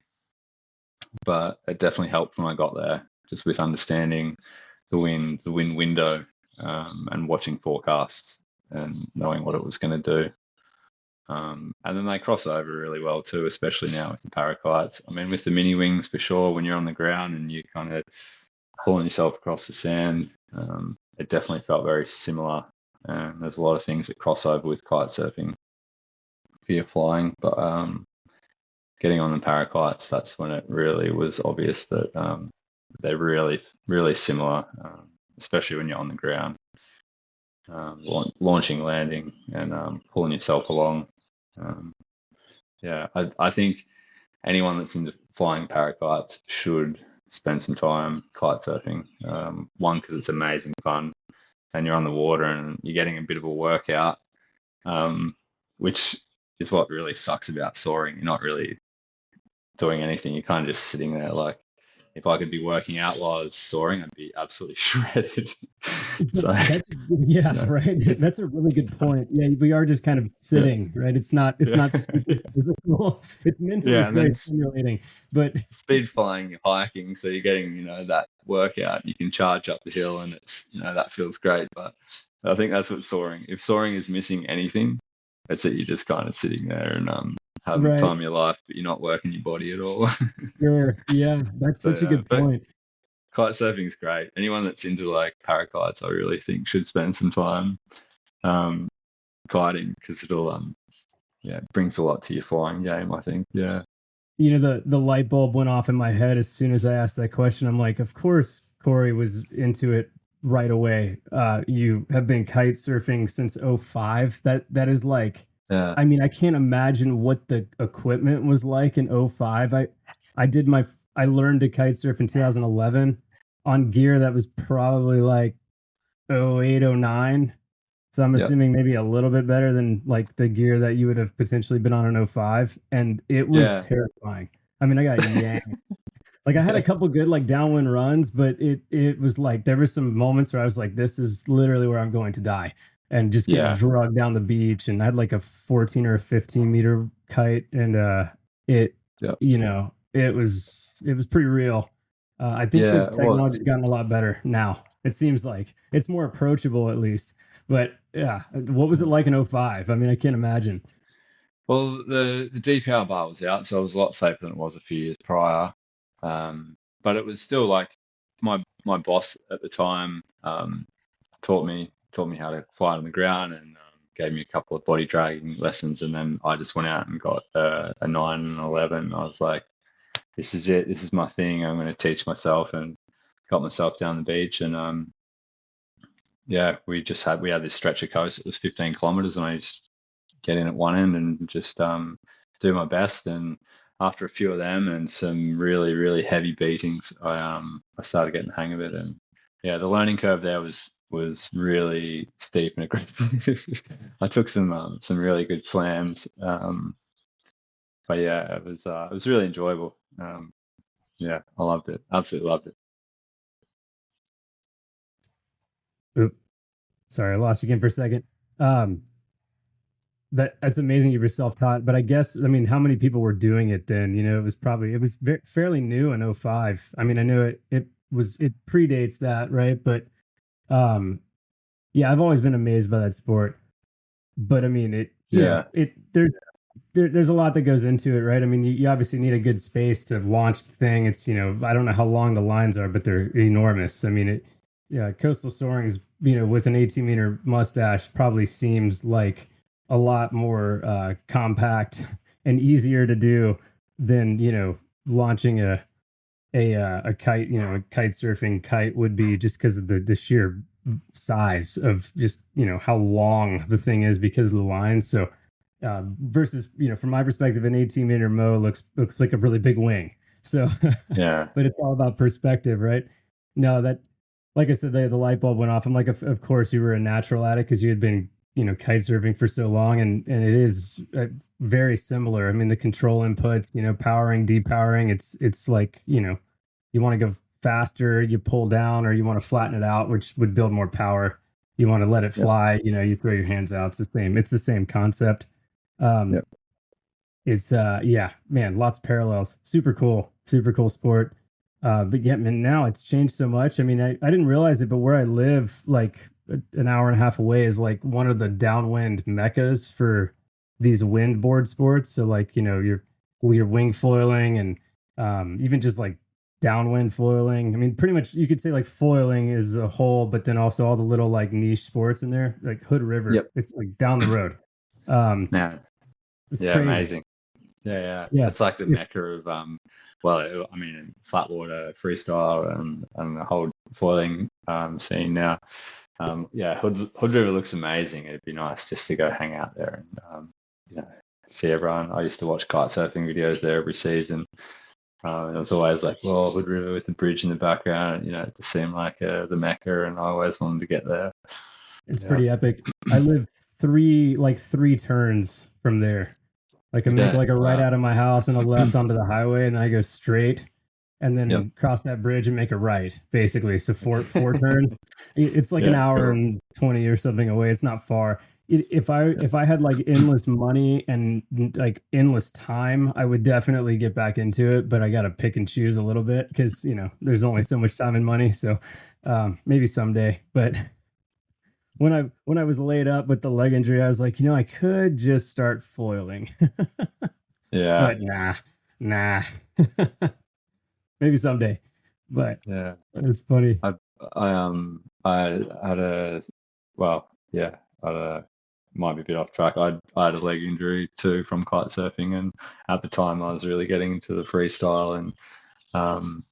but it definitely helped when I got there, just with understanding the wind window, and watching forecasts and knowing what it was going to do. And then they cross over really well too, especially now with the parakites. I mean, with the mini wings for sure, when you're on the ground and you kind of pulling yourself across the sand, it definitely felt very similar. And there's a lot of things that cross over with kite surfing for your flying, but getting on the parakites, that's when it really was obvious that they're really, really similar, especially when you're on the ground, launching, landing, and pulling yourself along. I think anyone that's into flying parakites should spend some time kite surfing. One, because it's amazing fun, and you're on the water and you're getting a bit of a workout, which is what really sucks about soaring. You're not really doing anything. You're kind of just sitting there. Like, if I could be working out while I was soaring, I'd be absolutely shredded. So, right. That's a really good point. Yeah, we are just kind of sitting, right? It's not super physical. It's mentally very stimulating. But speed flying, you're hiking, so you're getting that workout. You can charge up the hill, and it's that feels great. But I think that's what soaring. If soaring is missing anything, it's that you're just kind of sitting there and having the time of your life, but you're not working your body at all. Sure. Yeah, that's such a good point. Kite surfing is great. Anyone that's into like parakites, I really think should spend some time kiting, because it'll brings a lot to your flying game, I think. Yeah. The light bulb went off in my head as soon as I asked that question. I'm like, of course Corey was into it right away. You have been kite surfing since 05. That is like, I mean, I can't imagine what the equipment was like in 05. I learned to kite surf in 2011 on gear that was probably like 08, 09. So I'm assuming maybe a little bit better than like the gear that you would have potentially been on in 05. And it was terrifying. I mean, I got yanked. Like, I had a couple good like downwind runs, but it was like there were some moments where I was like, this is literally where I'm going to die, and just get drugged down the beach. And I had like a 14 or a 15 meter kite, and it was pretty real. I think the technology's gotten a lot better now. It seems like it's more approachable, at least. But yeah, what was it like in 05? I mean, I can't imagine. Well, the depower bar was out, so it was a lot safer than it was a few years prior. But it was still like my boss at the time taught me how to fly on the ground, and gave me a couple of body dragging lessons, and then I just went out and got a 9 and 11. I was like, this is it. This is my thing. I'm going to teach myself, and got myself down the beach. And we had this stretch of coast. It was 15 kilometers, and I just get in at one end and just do my best. And after a few of them and some really, really heavy beatings, I started getting the hang of it. And the learning curve there was really steep and aggressive. I took some really good slams. But yeah, it was really enjoyable. I loved it. Absolutely loved it. Oop. Sorry, I lost you again for a second. That's amazing you were self-taught, but I guess, I mean, how many people were doing it then? It was fairly new in 05. I mean, I know it predates that, right? But I've always been amazed by that sport. But I mean, there's a lot that goes into it, right? I mean, you obviously need a good space to launch the thing. It's, I don't know how long the lines are, but they're enormous. I mean, coastal soaring is, with an 18-meter Moustache, probably seems like a lot more compact and easier to do than, launching a kite, a kite surfing kite would be, just because of the sheer size of just, how long the thing is because of the lines. So versus, from my perspective, an 18-meter mow looks like a really big wing. So, Yeah. but it's all about perspective, right? No, that, like I said, the light bulb went off. I'm like, of course you were a natural at it because you had been, kite surfing for so long, and it is very similar. I mean, the control inputs, powering, depowering, it's like, you want to go faster, you pull down, or you want to flatten it out, which would build more power. You want to let it Yep. fly, you throw your hands out. It's the same concept. Um, Yep. it's yeah, man, lots of parallels. Super cool sport. But yeah, man, now it's changed so much. I mean, I didn't realize it, but where I live, like an hour and a half away, is like one of the downwind meccas for these wind board sports. So like, your wing foiling, and even just like downwind foiling. I mean, pretty much you could say like foiling is a whole, but then also all the little like niche sports in there, like Hood River. Yep. It's like down the road. Um, Yeah. it's Yeah. crazy. Amazing. Yeah. Yeah. Yeah. It's like the mecca of well, I mean, flat water freestyle and the whole foiling scene now. Yeah, Hood River looks amazing. It'd be nice just to go hang out there and you know see everyone. I used to watch kite surfing videos there every season. It was always like, well, Hood River with the bridge in the background. It just seemed like the mecca, and I always wanted to get there. It's Yeah, pretty epic. I live three turns from there. Like I make yeah, like a right wow, out of my house and a left onto the highway, and then I go straight and yep, then cross that bridge and make a right, basically. So four turns. It's like an yeah, hour cool. and 20 or something away. It's not far. Yeah, If I had like endless money and like endless time, I would definitely get back into it. But I got to pick and choose a little bit because there's only so much time and money. So maybe someday. But when I was laid up with the leg injury, I was like, I could just start foiling. yeah, But nah. Maybe someday. But yeah. it's funny. I I had a well, yeah, I had a might be a bit off track. I had a leg injury too from kite surfing, and at the time I was really getting into the freestyle, and um,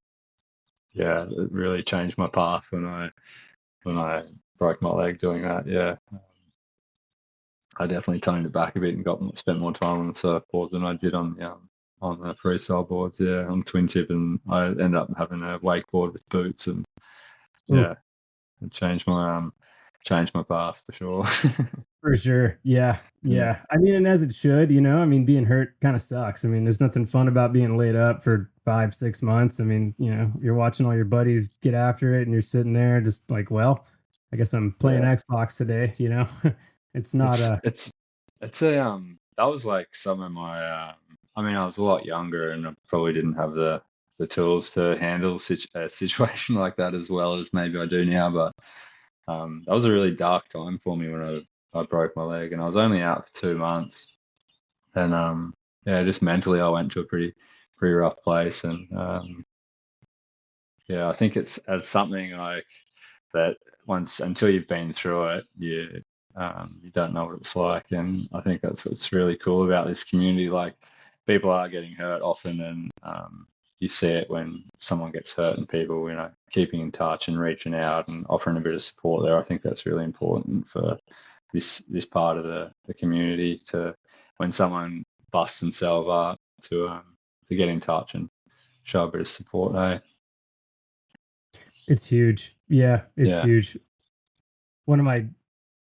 yeah, it really changed my path when I broke my leg doing that. Yeah, I definitely toned it back a bit and spent more time on the surfboard than I did on the freestyle boards. Yeah, on the twin tip, and I ended up having a wakeboard with boots, and Ooh, yeah, it changed my path for sure. for sure. Yeah. Yeah, Yeah. I mean, and as it should, I mean, being hurt kind of sucks. I mean, there's nothing fun about being laid up for 5, 6 months. I mean, you're watching all your buddies get after it and you're sitting there just like, well, I guess I'm playing yeah. Xbox today. It's not It's a, it's it's a that was like some of my I mean I was a lot younger and I probably didn't have the tools to handle a situation like that as well as maybe I do now, but that was a really dark time for me when I broke my leg, and I was only out for 2 months, and yeah, just mentally I went to a pretty rough place, and yeah, I think it's something like that once until you've been through it, you don't know what it's like, and I think that's what's really cool about this community. Like people are getting hurt often, and you see it when someone gets hurt, and people keeping in touch and reaching out and offering a bit of support there. I think that's really important for this part of the community to when someone busts themselves up to get in touch and show a bit of support. Eh? it's huge. Yeah. It's Yeah. huge. One of my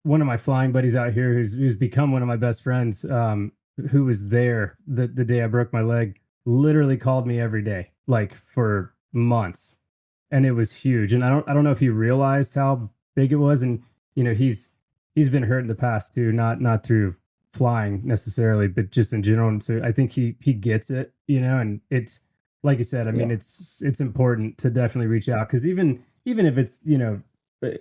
one of my flying buddies out here who's become one of my best friends, who was there the day I broke my leg, literally called me every day, like for months. And it was huge. And I don't know if he realized how big it was. And he's been hurt in the past too, not through flying necessarily, but just in general. And so I think he gets it, and it's like you said, I Yeah. mean, it's important to definitely reach out because even if it's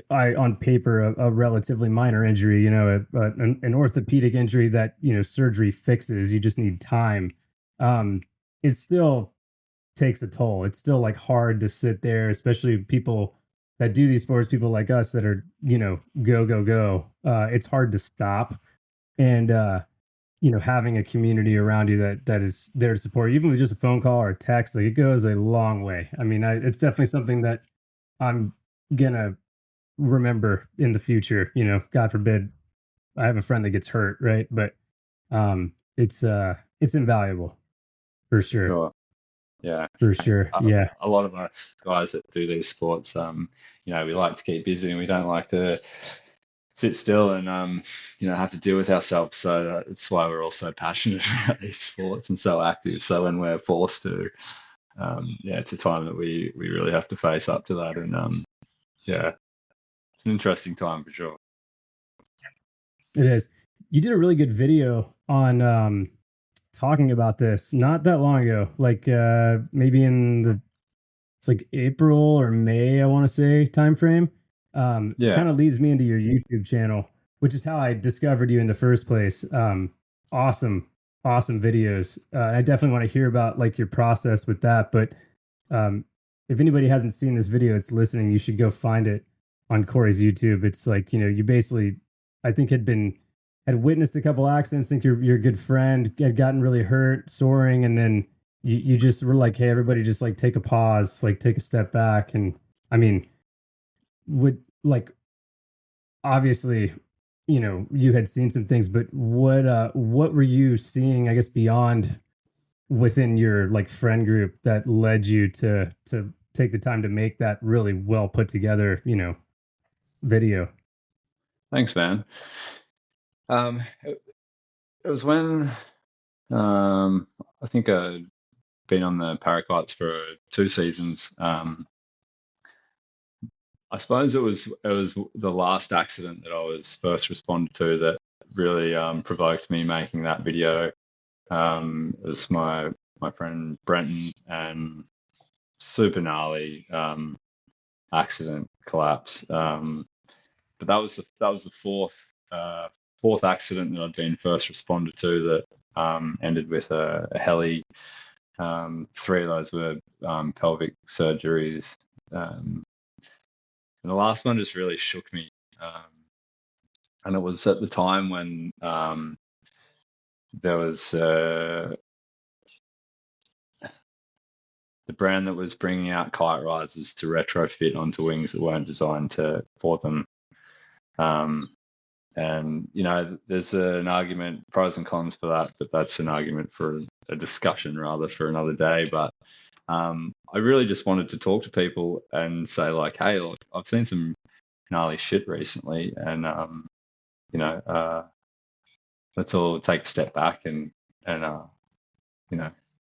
I on paper a relatively minor injury, an orthopedic injury that surgery fixes. You just need time. It still takes a toll. It's still like hard to sit there, especially people that do these sports. People like us that are go go go. It's hard to stop, and having a community around you that is there to support you, even with just a phone call or a text, like it goes a long way. I mean, it's definitely something that I'm gonna remember in the future. God forbid I have a friend that gets hurt, right? But It's invaluable for sure. Sure. Yeah. For sure. A, Yeah. a lot of us guys that do these sports, we like to keep busy and we don't like to sit still and have to deal with ourselves. So that's why we're all so passionate about these sports and so active. So when we're forced to, it's a time that we really have to face up to that. And it's an interesting time for sure. It is. You did a really good video on talking about this not that long ago, like maybe in the it's like April or May, I want to say time frame. Yeah. Kind of leads me into your YouTube channel, which is how I discovered you in the first place. Awesome, awesome videos. I definitely want to hear about like your process with that. But um, if anybody hasn't seen this video, it's listening. You should go find it on Corey's YouTube. It's like you basically, I think, had witnessed a couple accidents. Think your good friend had gotten really hurt soaring, and then you just were like, hey, everybody, just like take a pause, like take a step back. And I mean, would like obviously, you had seen some things, but what were you seeing, I guess, beyond within your like friend group that led you to take the time to make that really well put together, video? Thanks, man. It was when I think I'd been on the Parakites for 2 seasons. I suppose it was the last accident that I was first responded to that really provoked me making that video. It was my friend Brenton, and super gnarly accident collapse. But that was the fourth accident that I'd been first responded to that ended with a heli. 3 of those were pelvic surgeries. And the last one just really shook me. And it was at the time when there was the brand that was bringing out kite risers to retrofit onto wings that weren't designed for them. And there's an argument, pros and cons for that, but that's an argument for a discussion rather for another day. But I really just wanted to talk to people and say like, hey, look, I've seen some gnarly shit recently, and let's all take a step back and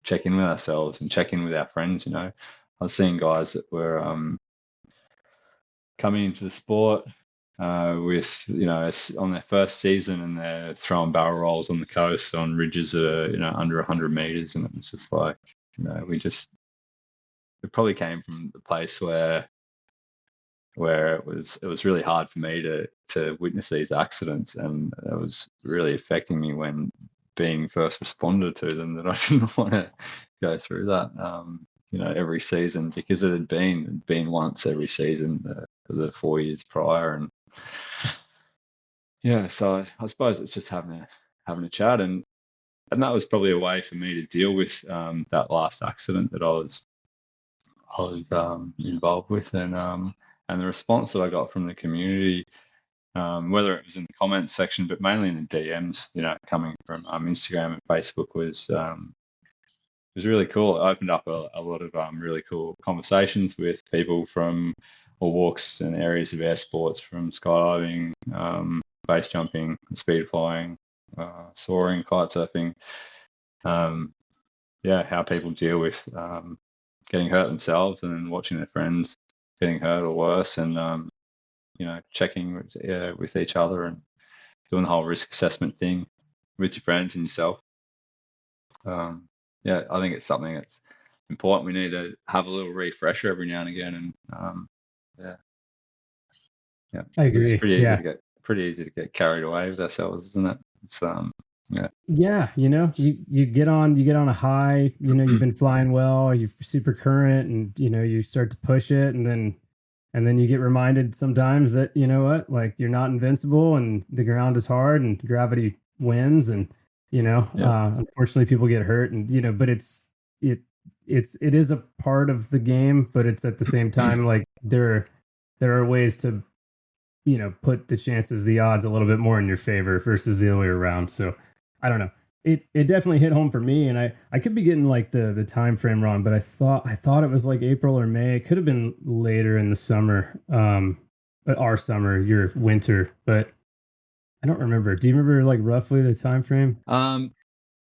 check in with ourselves and check in with our friends. I was seeing guys that were coming into the sport with on their first season, and they're throwing barrel rolls on the coast on ridges under 100 meters, and it was just like it probably came from the place where it was really hard for me to witness these accidents, and it was really affecting me when being first responder to them, that I didn't want to go through that every season, because it had been once every season the 4 years prior. And so I suppose it's just having a chat, and that was probably a way for me to deal with that last accident that I was involved with. And the response that I got from the community, whether it was in the comments section, but mainly in the DMs, coming from Instagram and Facebook, was really cool. It opened up a lot of really cool conversations with people from all walks and areas of air sports, from skydiving, base jumping, speed flying, soaring, kite surfing. How people deal with getting hurt themselves and then watching their friends getting hurt or worse, and checking with each other and doing the whole risk assessment thing with your friends and yourself. I think it's something that's important. We need to have a little refresher every now and again, and I agree. It's pretty easy to get carried away with ourselves, isn't it? It's you get on a high, you've been flying well, you're super current, and you start to push it, and then you get reminded sometimes that like you're not invincible, and the ground is hard, and gravity wins, and unfortunately people get hurt, and but it is a part of the game, but it's at the same time like there are ways to put the odds a little bit more in your favor versus the other way around. So I don't know. It definitely hit home for me, and I could be getting like the time frame wrong, but I thought it was like April or May. It could have been later in the summer, our summer, your winter, but I don't remember. Do you remember like roughly the time frame?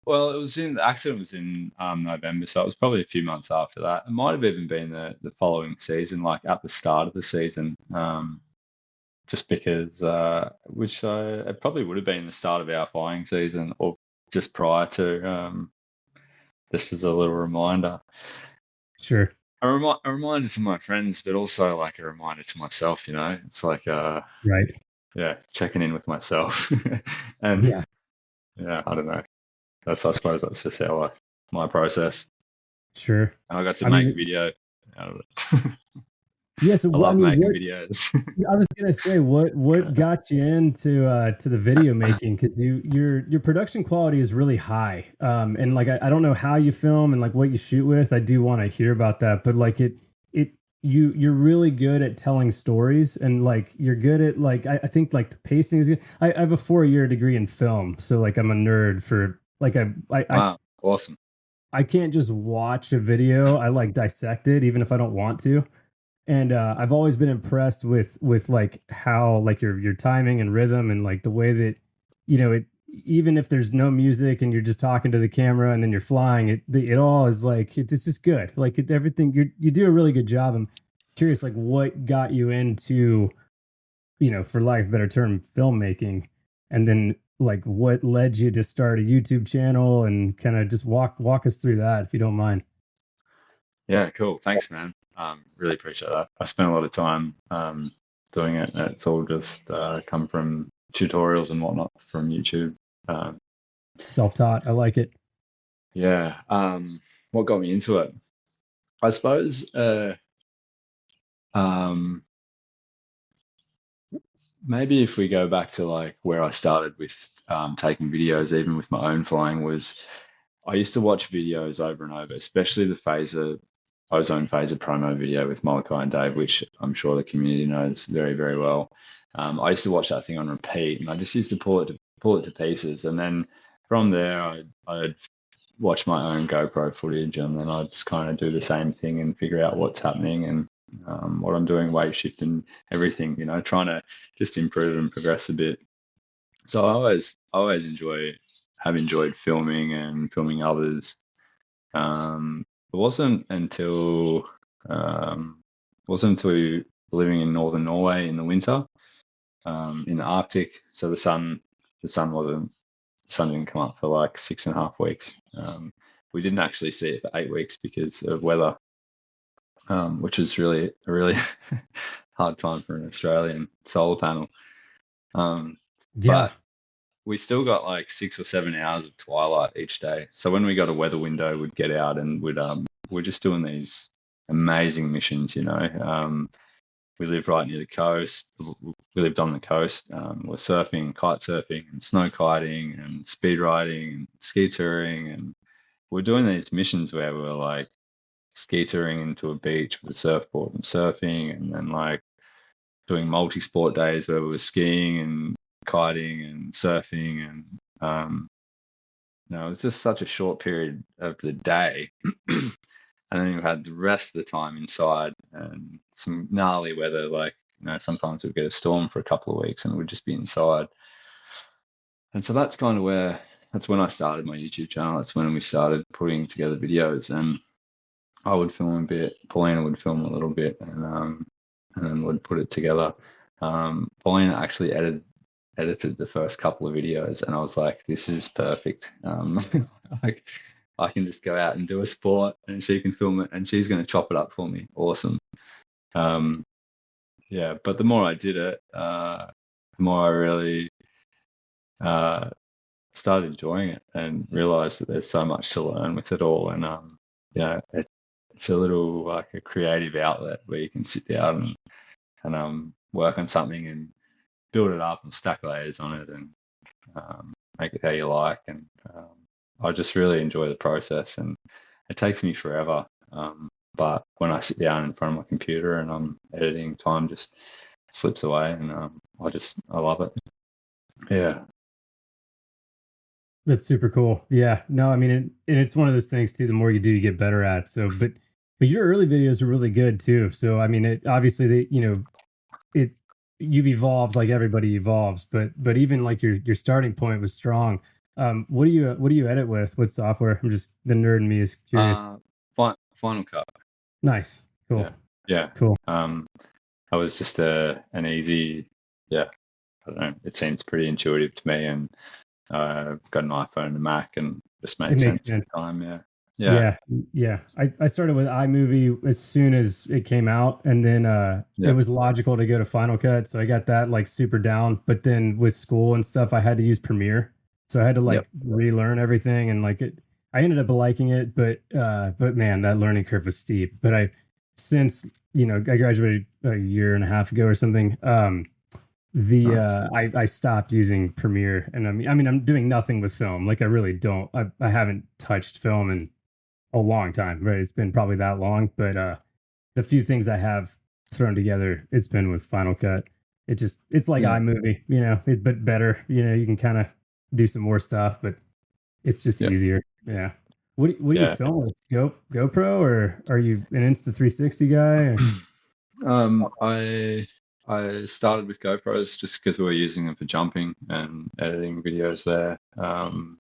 Well, the accident was in November, so it was probably a few months after that. It might have even been the following season, like at the start of the season, just because, it probably would have been the start of our flying season or just prior to, just as a little reminder. Sure. A reminder to my friends, but also like a reminder to myself, it's like, Right. yeah, checking in with myself. And Yeah. yeah, I don't know. I suppose that's just how my process. Sure. And I got to I make a mean, video out of it. yeah. So I I love mean, making what videos. I was gonna say, what got you into to the video making? Because your production quality is really high, and like I don't know how you film and like what you shoot with. I do want to hear about that, but like it you're really good at telling stories, and like you're good at like I think like the pacing is good. I have a 4-year degree in film, so like I'm a nerd for like Wow, awesome. I can't just watch a video. I like dissect it, even if I don't want to. And I've always been impressed with like how like your timing and rhythm and like the way that it, even if there's no music and you're just talking to the camera and then you're flying, it all is like it's just good. Like everything you do a really good job. I'm curious like what got you into, for lack of a better term, filmmaking, and then like what led you to start a YouTube channel, and kind of just walk us through that if you don't mind. Yeah, cool. Thanks, man. Really appreciate that. I spent a lot of time doing it. It's all just come from tutorials and whatnot from YouTube. Um, Self-taught. I like it. yeah. What got me into it? I suppose um, maybe if we go back to like where I started with taking videos, even with my own flying, was I used to watch videos over and over, especially the ozone phaser promo video with Molokai and Dave, which I'm sure the community knows very, very well. I used to watch that thing on repeat, and I just used to pull it to pieces, and then from there, I'd watch my own GoPro footage, and then I'd just kind of do the same thing and figure out what's happening and what I'm doing, wave shift and everything, trying to just improve and progress a bit. So I always have enjoyed filming and filming others. It um, wasn't until living in northern Norway in the winter, in the Arctic. So the sun didn't come up for like 6.5 weeks. We didn't actually see it for 8 weeks because of weather, which is really a really hard time for an Australian solar panel. Um, Yeah. but we still got like 6 or 7 hours of twilight each day. So when we got a weather window, we'd get out and we're just doing these amazing missions. We live right near the coast. We lived on the coast. We're surfing, kite surfing, and snow kiting, and speed riding, and ski touring, and we're doing these missions where we're like ski touring into a beach with a surfboard and surfing, and then like doing multi-sport days where we were skiing and kiting and surfing, and it was just such a short period of the day. And then you had the rest of the time inside and some gnarly weather. Like, sometimes we'd get a storm for a couple of weeks and we'd just be inside. And so that's when I started my YouTube channel. That's when we started putting together videos, and I would film a bit, Paulina would film a little bit, and then would put it together. Paulina actually edited the first couple of videos, and I was like, this is perfect. Like, I can just go out and do a sport, and she can film it, and she's going to chop it up for me. Awesome. Yeah, but the more I did it, the more I really started enjoying it and realized that there's so much to learn with it all. And it's a little like a creative outlet where you can sit down and work on something and build it up and stack layers on it and make it how you like. And I just really enjoy the process, and it takes me forever. But when I sit down in front of my computer and I'm editing, time just slips away, and I love it. Yeah. That's super cool. Yeah. No, I mean, and it's one of those things too. The more you do, you get better at. So, but your early videos are really good too. So, I mean, it obviously it you've evolved like everybody evolves, but even like your starting point was strong. What do you edit with? What software? I'm just the nerd in me is curious. Uh, Final Cut. Nice. Cool. Yeah, yeah. Cool. I was just an easy, yeah. I don't know. It seems pretty intuitive to me, and I've got an iPhone and a Mac, and just It made makes sense at sense. the time. Yeah, yeah, Yeah, yeah. I started with iMovie as soon as it came out, and then it yep, was logical to go to Final Cut, so I got that like super down. But then with school and stuff, I had to use Premiere, so I had to yep, like relearn everything, and like it. I ended up liking it, but man, that learning curve was steep. But I since I graduated a year and a half ago or something. The nice. I stopped using Premiere, and I mean I'm doing nothing with film. Like I really don't. I haven't touched film in a long time, right? It's been probably that long, but the few things I have thrown together, it's been with Final Cut. It's like Yeah, iMovie, but better. You can kind of do some more stuff, but it's just yeah, easier. Yeah. What do you yeah. film with? GoPro, or are you an Insta 360 guy? Or? I started with GoPros just because we were using them for jumping and editing videos there. And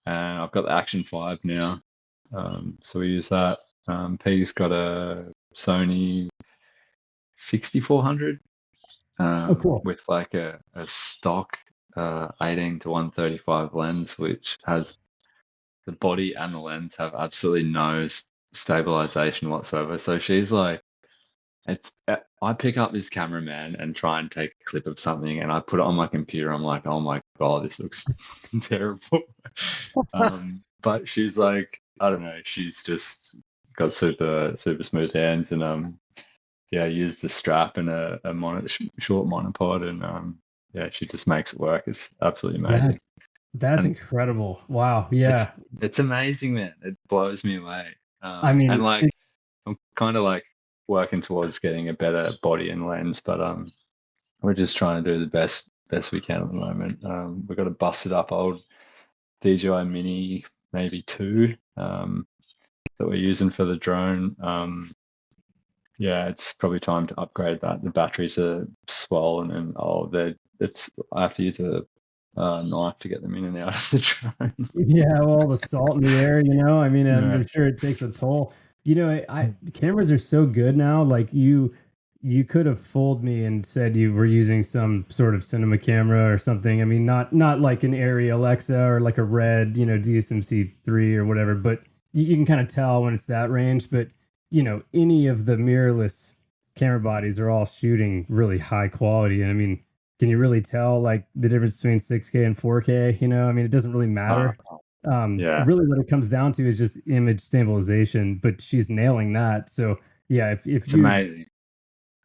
I've got the Action 5 now, so we use that. P's got a Sony 6400 Oh, cool. with like a stock 18 to 135 lens, which has the body and the lens have absolutely no stabilization whatsoever. So she's like, I pick up this cameraman and try and take a clip of something, and I put it on my computer. I'm like, oh my god, this looks terrible. But she's like, I don't know, she's just got super smooth hands, and yeah, I used the strap and a short monopod, and yeah, she just makes it work. It's absolutely amazing. That's that's And incredible. Wow. it's Yeah. it's amazing, man. It blows me away. I And mean, like I'm kind of like working towards getting a better body and lens, but we're just trying to do the best we can at the moment. We've got a busted up old DJI Mini, maybe two, that we're using for the drone. Yeah, it's probably time to upgrade that. The batteries are swollen, and I have to use a knife to get them in and out of the drone. yeah, well, the salt in the air, I mean, I'm Yeah. sure it takes a toll. Cameras are so good now. Like you could have fooled me and said you were using some sort of cinema camera or something. I mean, not like an Arri Alexa or like a Red, DSMC 3 or whatever, but you can kind of tell when it's that range. But any of the mirrorless camera bodies are all shooting really high quality. And I mean, can you really tell like the difference between 6K and 4K? I mean, it doesn't really Uh, matter. yeah, Really what it comes down to is just image stabilization, but she's nailing that. So yeah, if it's you amazing.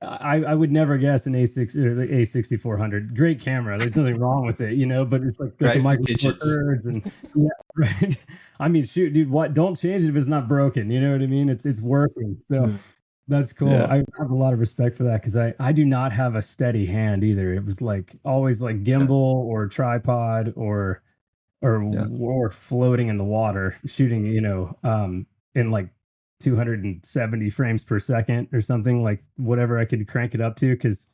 I would never guess an A6 or the A6400. Great camera. There's nothing wrong with it, but it's like a Great for Micro Four pictures. Thirds and yeah, right. I mean, shoot, dude, what? Don't change it if it's not broken. You know what I mean? It's working. So that's cool. Yeah, I have a lot of respect for that because I do not have a steady hand either. It was like always like yeah, gimbal or tripod yeah. or floating in the water, shooting, in like 270 frames per second or something, like whatever I could crank it up to. Cause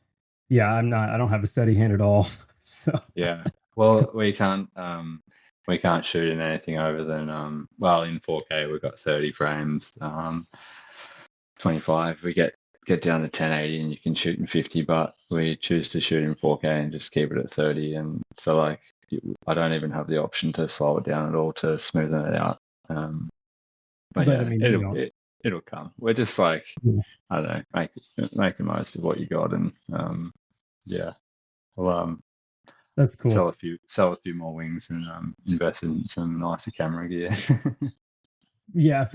yeah, I don't have a steady hand at all. So, Yeah. Well, we can't shoot in anything over than well, in 4K we've got 30 frames. 25 we get down to 1080 and you can shoot in 50, but we choose to shoot in 4K and just keep it at 30. And so like I don't even have the option to slow it down at all to smoothen it out. But but I yeah, mean, it'll come. We're just like, yeah, I don't know, make the most of what you got, and yeah, we'll that's cool. sell a few more wings and invest in some nicer camera gear. Yeah.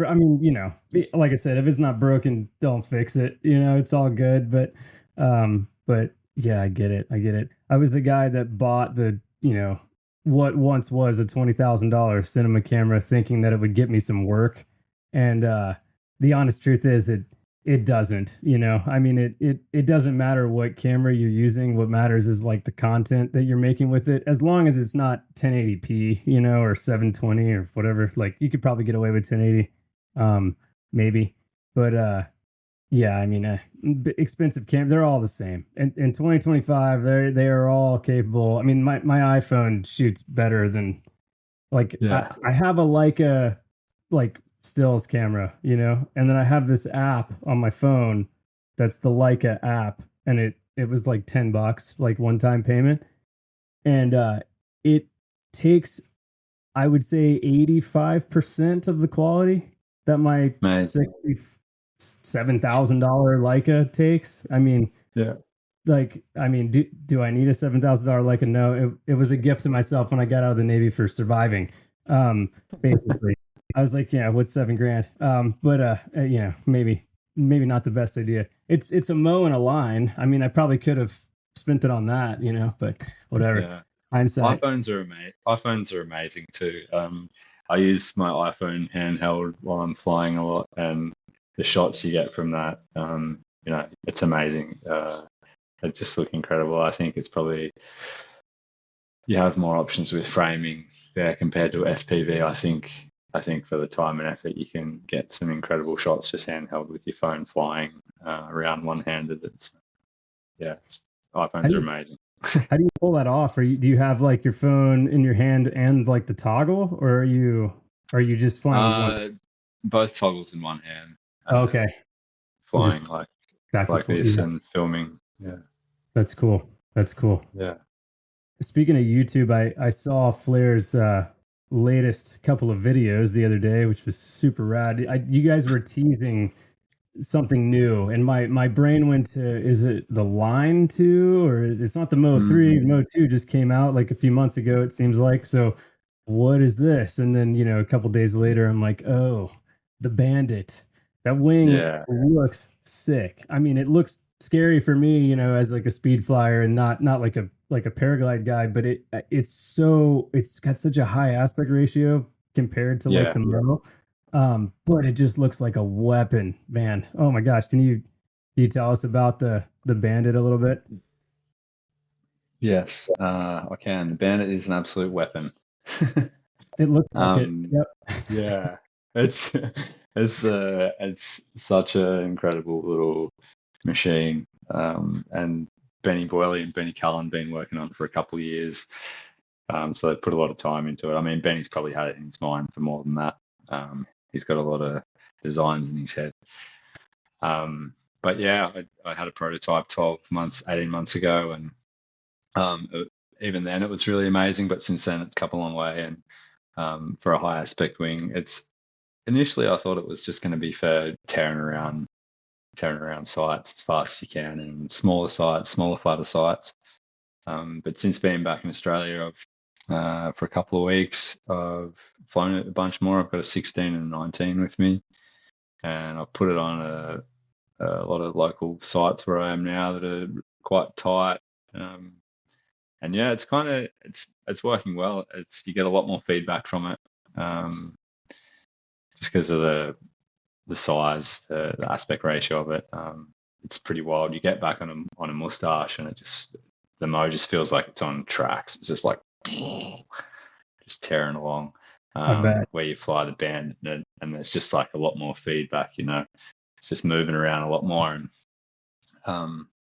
Like I said, if it's not broken, don't fix it. It's all good. But yeah, I get it. I get it. I was the guy that bought what once was a $20,000 cinema camera thinking that it would get me some work. And the honest truth is it doesn't, I mean, it doesn't matter what camera you're using. What matters is like the content that you're making with it, as long as it's not 1080p, or 720 or whatever. Like you could probably get away with 1080, maybe. But yeah, I mean, expensive cam, they're all the same. And in 2025, they are all capable. I mean, my iPhone shoots better than, like, Yeah. I have a Leica, like, stills camera, and then I have this app on my phone that's the Leica app, and it was like $10, like one time payment, and it takes, I would say, 85% of the quality that my Amazing. $67,000 Leica takes. I mean, Yeah. like, I mean, do I need a $7,000 Leica? No, it was a gift to myself when I got out of the Navy for surviving. Basically, I was like, yeah, what's 7 grand? But maybe not the best idea. It's a mow and a line. I mean, I probably could have spent it on that, but whatever. Yeah. Hindsight. iPhones are amazing too. I use my iPhone handheld while I'm flying a lot, and the shots you get from that, it's amazing. They just look incredible. I think it's probably, you have more options with framing there compared to FPV. I think for the time and effort, you can get some incredible shots just handheld with your phone flying around one-handed. How iPhones do are you, amazing. how do you pull that off? Do you have like your phone in your hand and like the toggle, or are you just flying with one? Uh, Both toggles in one hand, and then Okay, flying just back and like forth. this Yeah, and filming. Yeah, that's cool. That's cool. yeah. Speaking of YouTube, I saw Flair's latest couple of videos the other day, which was super rad. You guys were teasing something new, and my brain went to, is it the Line 2, or it's not the Mo 3? The Mm, Mo 2 just came out like a few months ago, it seems like. So what is this? And then, a couple days later, I'm like, oh, the Bandit. That wing yeah, looks sick. I mean, it looks scary for me, as like a speed flyer and not like a paraglide guy, but it's got such a high aspect ratio compared to like yeah. the Mo. But it just looks like a weapon, man. Oh my gosh. Can you tell us about the Bandit a little bit? Yes, I can. The Bandit is an absolute weapon. It looks like it. um, Yep. yeah, it's it's such an incredible little machine. And Benny Boyle and Benny Cullen been working on it for a couple of years. So they put a lot of time into it. I mean, Benny's probably had it in his mind for more than that. He's got a lot of designs in his head. But yeah, I had a prototype 12 months, 18 months ago, and even then it was really amazing. But since then, it's come a long way. And for a high aspect wing, it's initially I thought it was just going to be for tearing around sites as fast as you can, and smaller sites, smaller flatter sites. But since being back in Australia, I've for a couple of weeks, I've flown it a bunch more. I've got a 16 and a 19 with me, and I've put it on a lot of local sites where I am now that are quite tight. And yeah, it's working well. You get a lot more feedback from it, just because of the size, the aspect ratio of it. It's pretty wild. You get back on a Moustache, and the mo just feels like it's on tracks. It's just like just tearing along. I bet. Where you fly the Bandit, and there's just like a lot more feedback. It's just moving around a lot more. And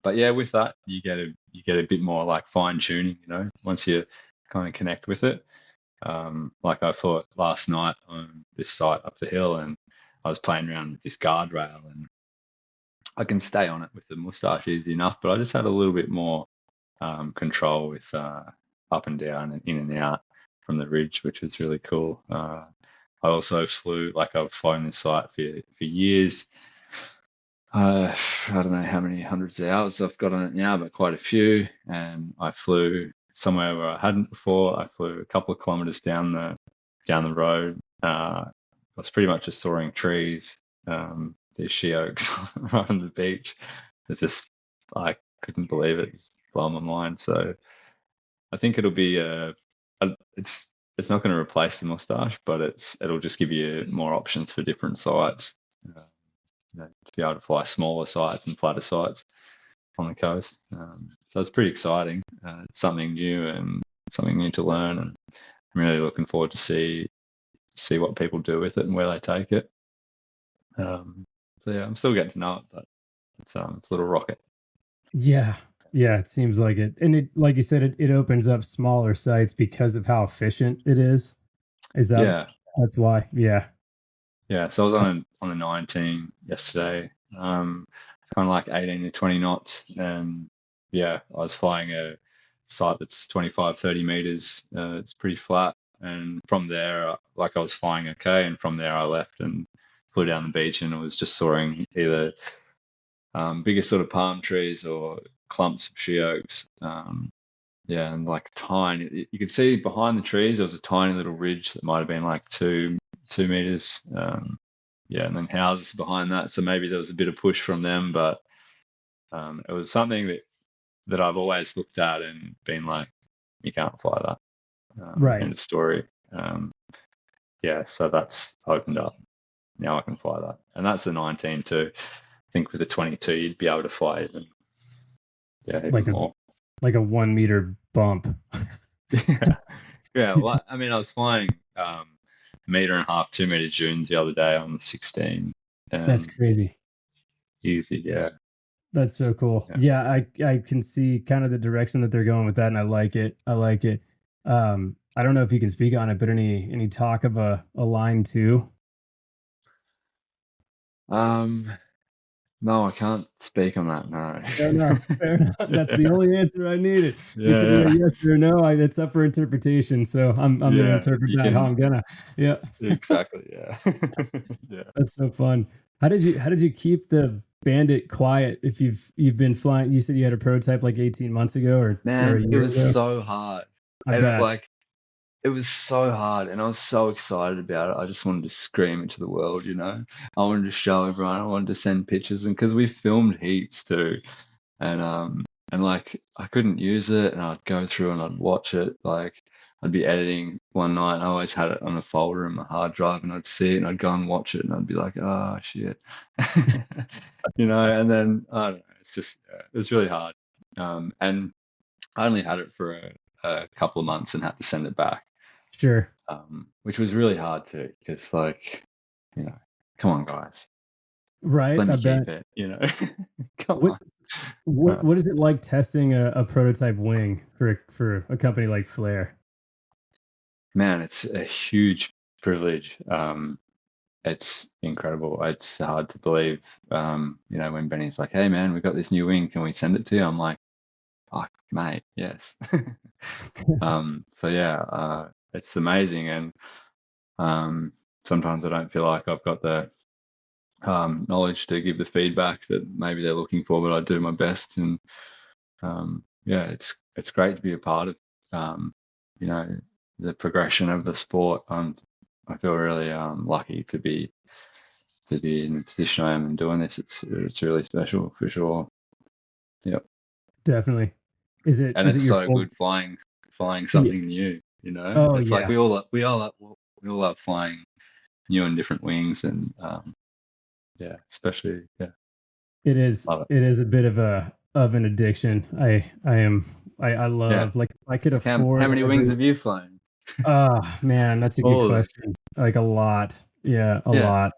but yeah, with that, you get a bit more like fine tuning. Once you kind of connect with it. Like I thought last night on this site up the hill, and I was playing around with this guardrail, and I can stay on it with the Moustache easy enough, but I just had a little bit more control with up and down and in and out from the ridge, which was really cool. I also flew, like I've flown this site for years. I don't know how many hundreds of hours I've got on it now, but quite a few. And I flew somewhere where I hadn't before. I flew a couple of kilometers down the road. It's pretty much just soaring trees. These she oaks right on the beach. It's just, I couldn't believe it. It's blowing my mind. So I think it'll be it's not going to replace the Moustache, but it'll just give you more options for different sites. to be able to fly smaller sites and flatter sites on the coast. So it's pretty exciting. It's something new and something new to learn, and I'm really looking forward to see what people do with it and where they take it. So yeah, I'm still getting to know it, but it's a little rocket. Yeah. Yeah, it seems like it. And it, like you said, it opens up smaller sites because of how efficient it is. Is that Yeah, that's why? Yeah. yeah. So I was on a 19 yesterday. It's kind of like 18 to 20 knots, and yeah, I was flying a site that's 25, 30 meters. It's pretty flat, and from there, like I was flying okay, and from there I left and flew down the beach, and it was just soaring either bigger sort of palm trees or clumps of she oaks. Yeah, and like tiny, you could see behind the trees there was a tiny little ridge that might have been like 2 meters. Yeah, and then houses behind that, so maybe there was a bit of push from them, but it was something that I've always looked at and been like, you can't fly that. Right. End of story. Yeah, so that's opened up. Now I can fly that, and that's the 19 too. I think with the 22 you'd be able to fly even Like more. a 1 meter bump. Yeah, yeah. Well, I mean, I was flying meter and a half, 2 meter dunes the other day on the 16. That's crazy. Easy, yeah. That's so cool. Yeah, I can see kind of the direction that they're going with that, and I like it. I like it. I don't know if you can speak on it, but any talk of a line two? No, I can't speak on that. No. Fair enough. Fair enough. That's the only answer I needed. It's either a Yeah, yes or a no. It's up for interpretation. So I'm gonna yeah. interpret You that how can I'm gonna. Yeah. exactly. Yeah, yeah. That's so fun. How did you keep the Bandit quiet if you've been flying? You said you had a prototype like 18 months ago or a Man, it year was ago. so hard, I and bet. it was so hard, and I was so excited about it. I just wanted to scream into the world, you know. I wanted to show everyone. I wanted to send pictures, and because we filmed heaps too, and like I couldn't use it, and I'd go through and I'd watch it. Like I'd be editing one night. I always had it on a folder in my hard drive, and I'd see it, and I'd go and watch it, and I'd be like, oh shit, you know. And then I don't know. It's just it was really hard, and I only had it for a couple of months and had to send it back, Sure. which was really hard too, because like, you know, come on, guys, just Right. let I me bet. keep it, you know, come What on. what is it like testing a prototype wing for a company like Flare? Man, it's a huge privilege. It's incredible. It's hard to believe, you know, when Benny's like, hey, man, we've got this new wing. Can we send it to you? I'm like, fuck, mate, yes. So yeah, it's amazing. And sometimes I don't feel like I've got the knowledge to give the feedback that maybe they're looking for, but I do my best. And yeah, it's great to be a part of, you know, the progression of the sport. I feel really lucky to be in the position I am and doing this. It's really special for sure. Yep. Definitely. And Is it it's your so full? good flying Yeah. something new. You know, Oh it's like yeah. we all love flying new and different wings, and yeah, especially yeah, It is. love it. It is a bit of an addiction. I Yeah, love, like, if I could like afford how many wings every. have you flown? Oh man, that's a good All of them. question. Like a lot. Yeah, a Yeah, lot.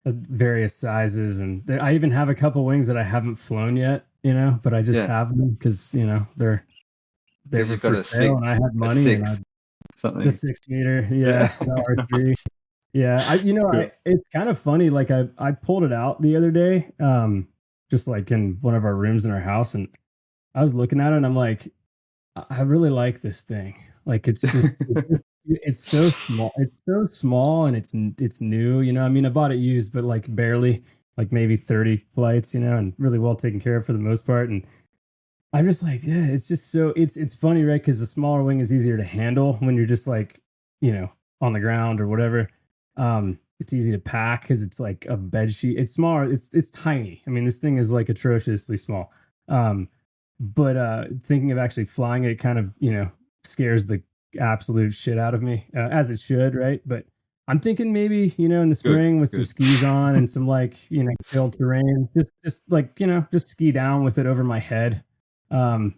Various sizes, and I even have a couple wings that I haven't flown yet. But I just yeah, have them because they because were you've got for sale and I had a money, and I six the something. 6 meter, Yeah, yeah, the R3. Yeah, cool. it's kind of funny. Like I pulled it out the other day, just like in one of our rooms in our house, and I was looking at it, and I'm like, I really like this thing. Like it's so small. It's so small, and it's new. I mean, I bought it used, but like barely, like maybe 30 flights. And really well taken care of for the most part. And I'm just like, yeah, it's just so it's funny, right? Because the smaller wing is easier to handle when you're just like, on the ground or whatever. It's easy to pack because it's like a bed sheet. It's smaller. It's tiny. I mean, this thing is like atrociously small. But thinking of actually flying it kind of, scares the absolute shit out of me, as it should, right? But I'm thinking maybe, in the Good, spring with some good. skis on and some like, chill terrain, just like, just ski down with it over my head. Um,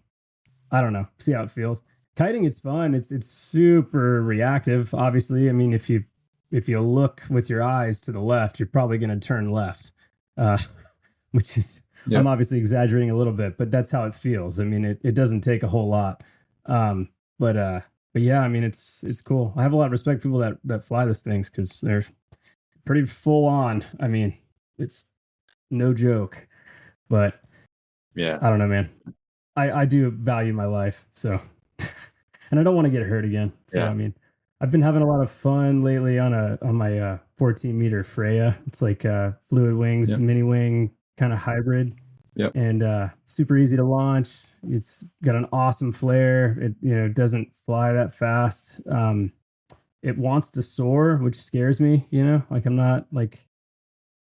I don't know, see how it feels. Kiting, it's fun. It's super reactive. Obviously, I mean, if you look with your eyes to the left, you're probably going to turn left, uh, which is I'm Yep. obviously exaggerating a little bit, but that's how it feels. I mean, it doesn't take a whole lot. Um, but yeah, I mean, it's cool. I have a lot of respect for people that fly these things because they're pretty full on. I mean, it's no joke. But Yeah. I don't know, man. I do value my life, so and I don't want to get hurt again. So Yeah. I mean, I've been having a lot of fun lately on my 14-meter Freya. It's like fluid wings, Yep. mini wing kind of hybrid, Yep. and super easy to launch. It's got an awesome flare. It doesn't fly that fast. It wants to soar, which scares me. Like I'm not like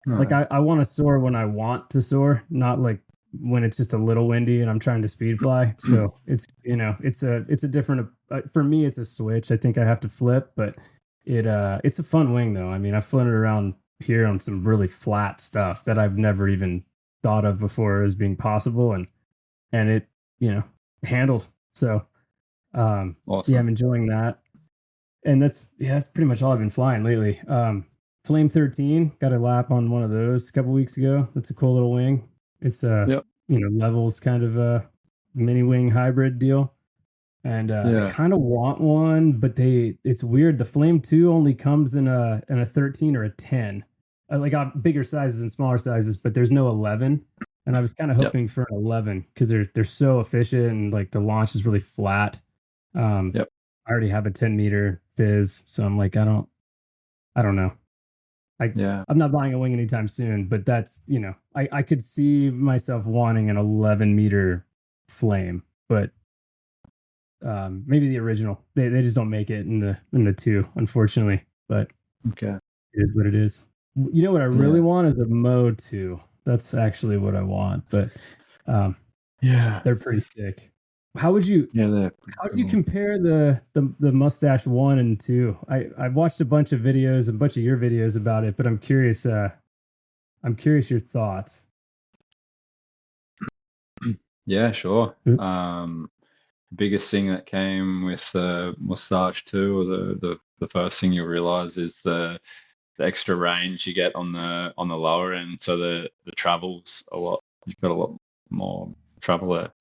Right. I want to soar when I want to soar, not like when it's just a little windy and I'm trying to speed fly. So it's a different for me. It's a switch. I think I have to flip, but it's a fun wing though. I mean, I've flown it around here on some really flat stuff that I've never even thought of before as being possible, and it handled. So yeah, Awesome. I'm enjoying that, and that's pretty much all I've been flying lately. Flame 13 got a lap on one of those a couple weeks ago. That's a cool little wing. It's a Yep. levels kind of a mini wing hybrid deal, and I Yeah. kind of want one, but it's weird. The Flame 2 only comes in a 13 or a 10. Like got bigger sizes and smaller sizes, but there's no 11. And I was kind of Yep. hoping for an 11 because they're so efficient and like the launch is really flat. Um, Yep. I already have a 10-meter fizz, so I'm like, I don't know. I Yeah. I'm not buying a wing anytime soon, but that's I could see myself wanting an 11-meter flame, but maybe the original. They just don't make it in the two, unfortunately. But Okay. it is what it is. You know what I really Yeah. want is a Mo 2. That's actually what I want, but um, Yeah. they're pretty sick. How would you Yeah. They're pretty how do you cool. compare the Mustache 1 and 2? I've watched a bunch of videos, a bunch of your videos about it, but I'm curious your thoughts. Yeah. Sure. Mm. Biggest thing that came with the Moustache too, or the first thing you'll realize is the extra range you get on the lower end. So the travel's a lot. You've got a lot more travel there.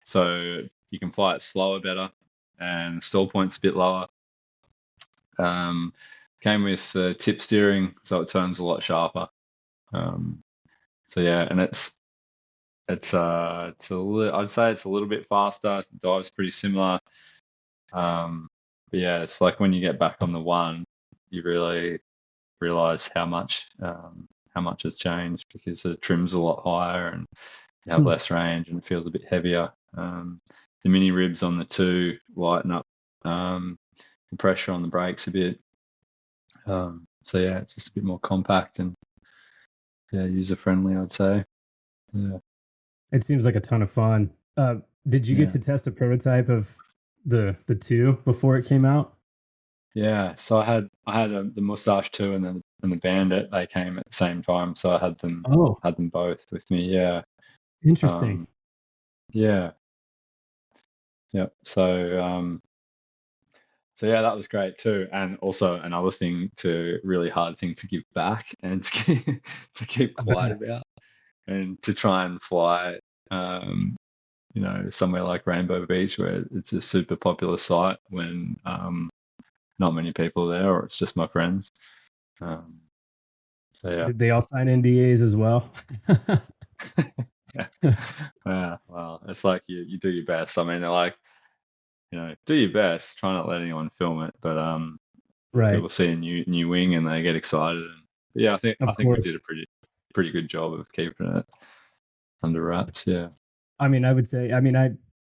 So you can fly it slower better, and stall point's a bit lower. Um, Came with tip steering, so it turns a lot sharper. Um, so yeah, and I'd say it's a little bit faster. Dives pretty similar. But yeah, it's like when you get back on the one, you really realize how much has changed because the trim's a lot higher and you have Hmm. less range and it feels a bit heavier. The mini ribs on the two lighten up the pressure on the brakes a bit. So yeah, it's just a bit more compact and yeah, user friendly, I'd say. Yeah, It seems like a ton of fun. Did you get yeah, to test a prototype of the two before it came out? yeah. So I had the Moustache too, and the Bandit. They came at the same time, so I Oh, had them both with me. Yeah, interesting. um, yeah, yeah. So yeah, that was great too. And also another thing really hard thing to give back and to keep I quiet bet. about and to try and fly, somewhere like Rainbow Beach where it's a super popular site when not many people are there or it's just my friends. Um, so yeah. Did they all sign NDAs as well? Yeah. Yeah. Well, it's like you do your best. I mean, they're like, do your best. Try not to let anyone film it, but Right. people see a new wing and they get excited. And yeah, I think Of I think we course. did a pretty good job of keeping it under wraps. Yeah. I mean, I would say,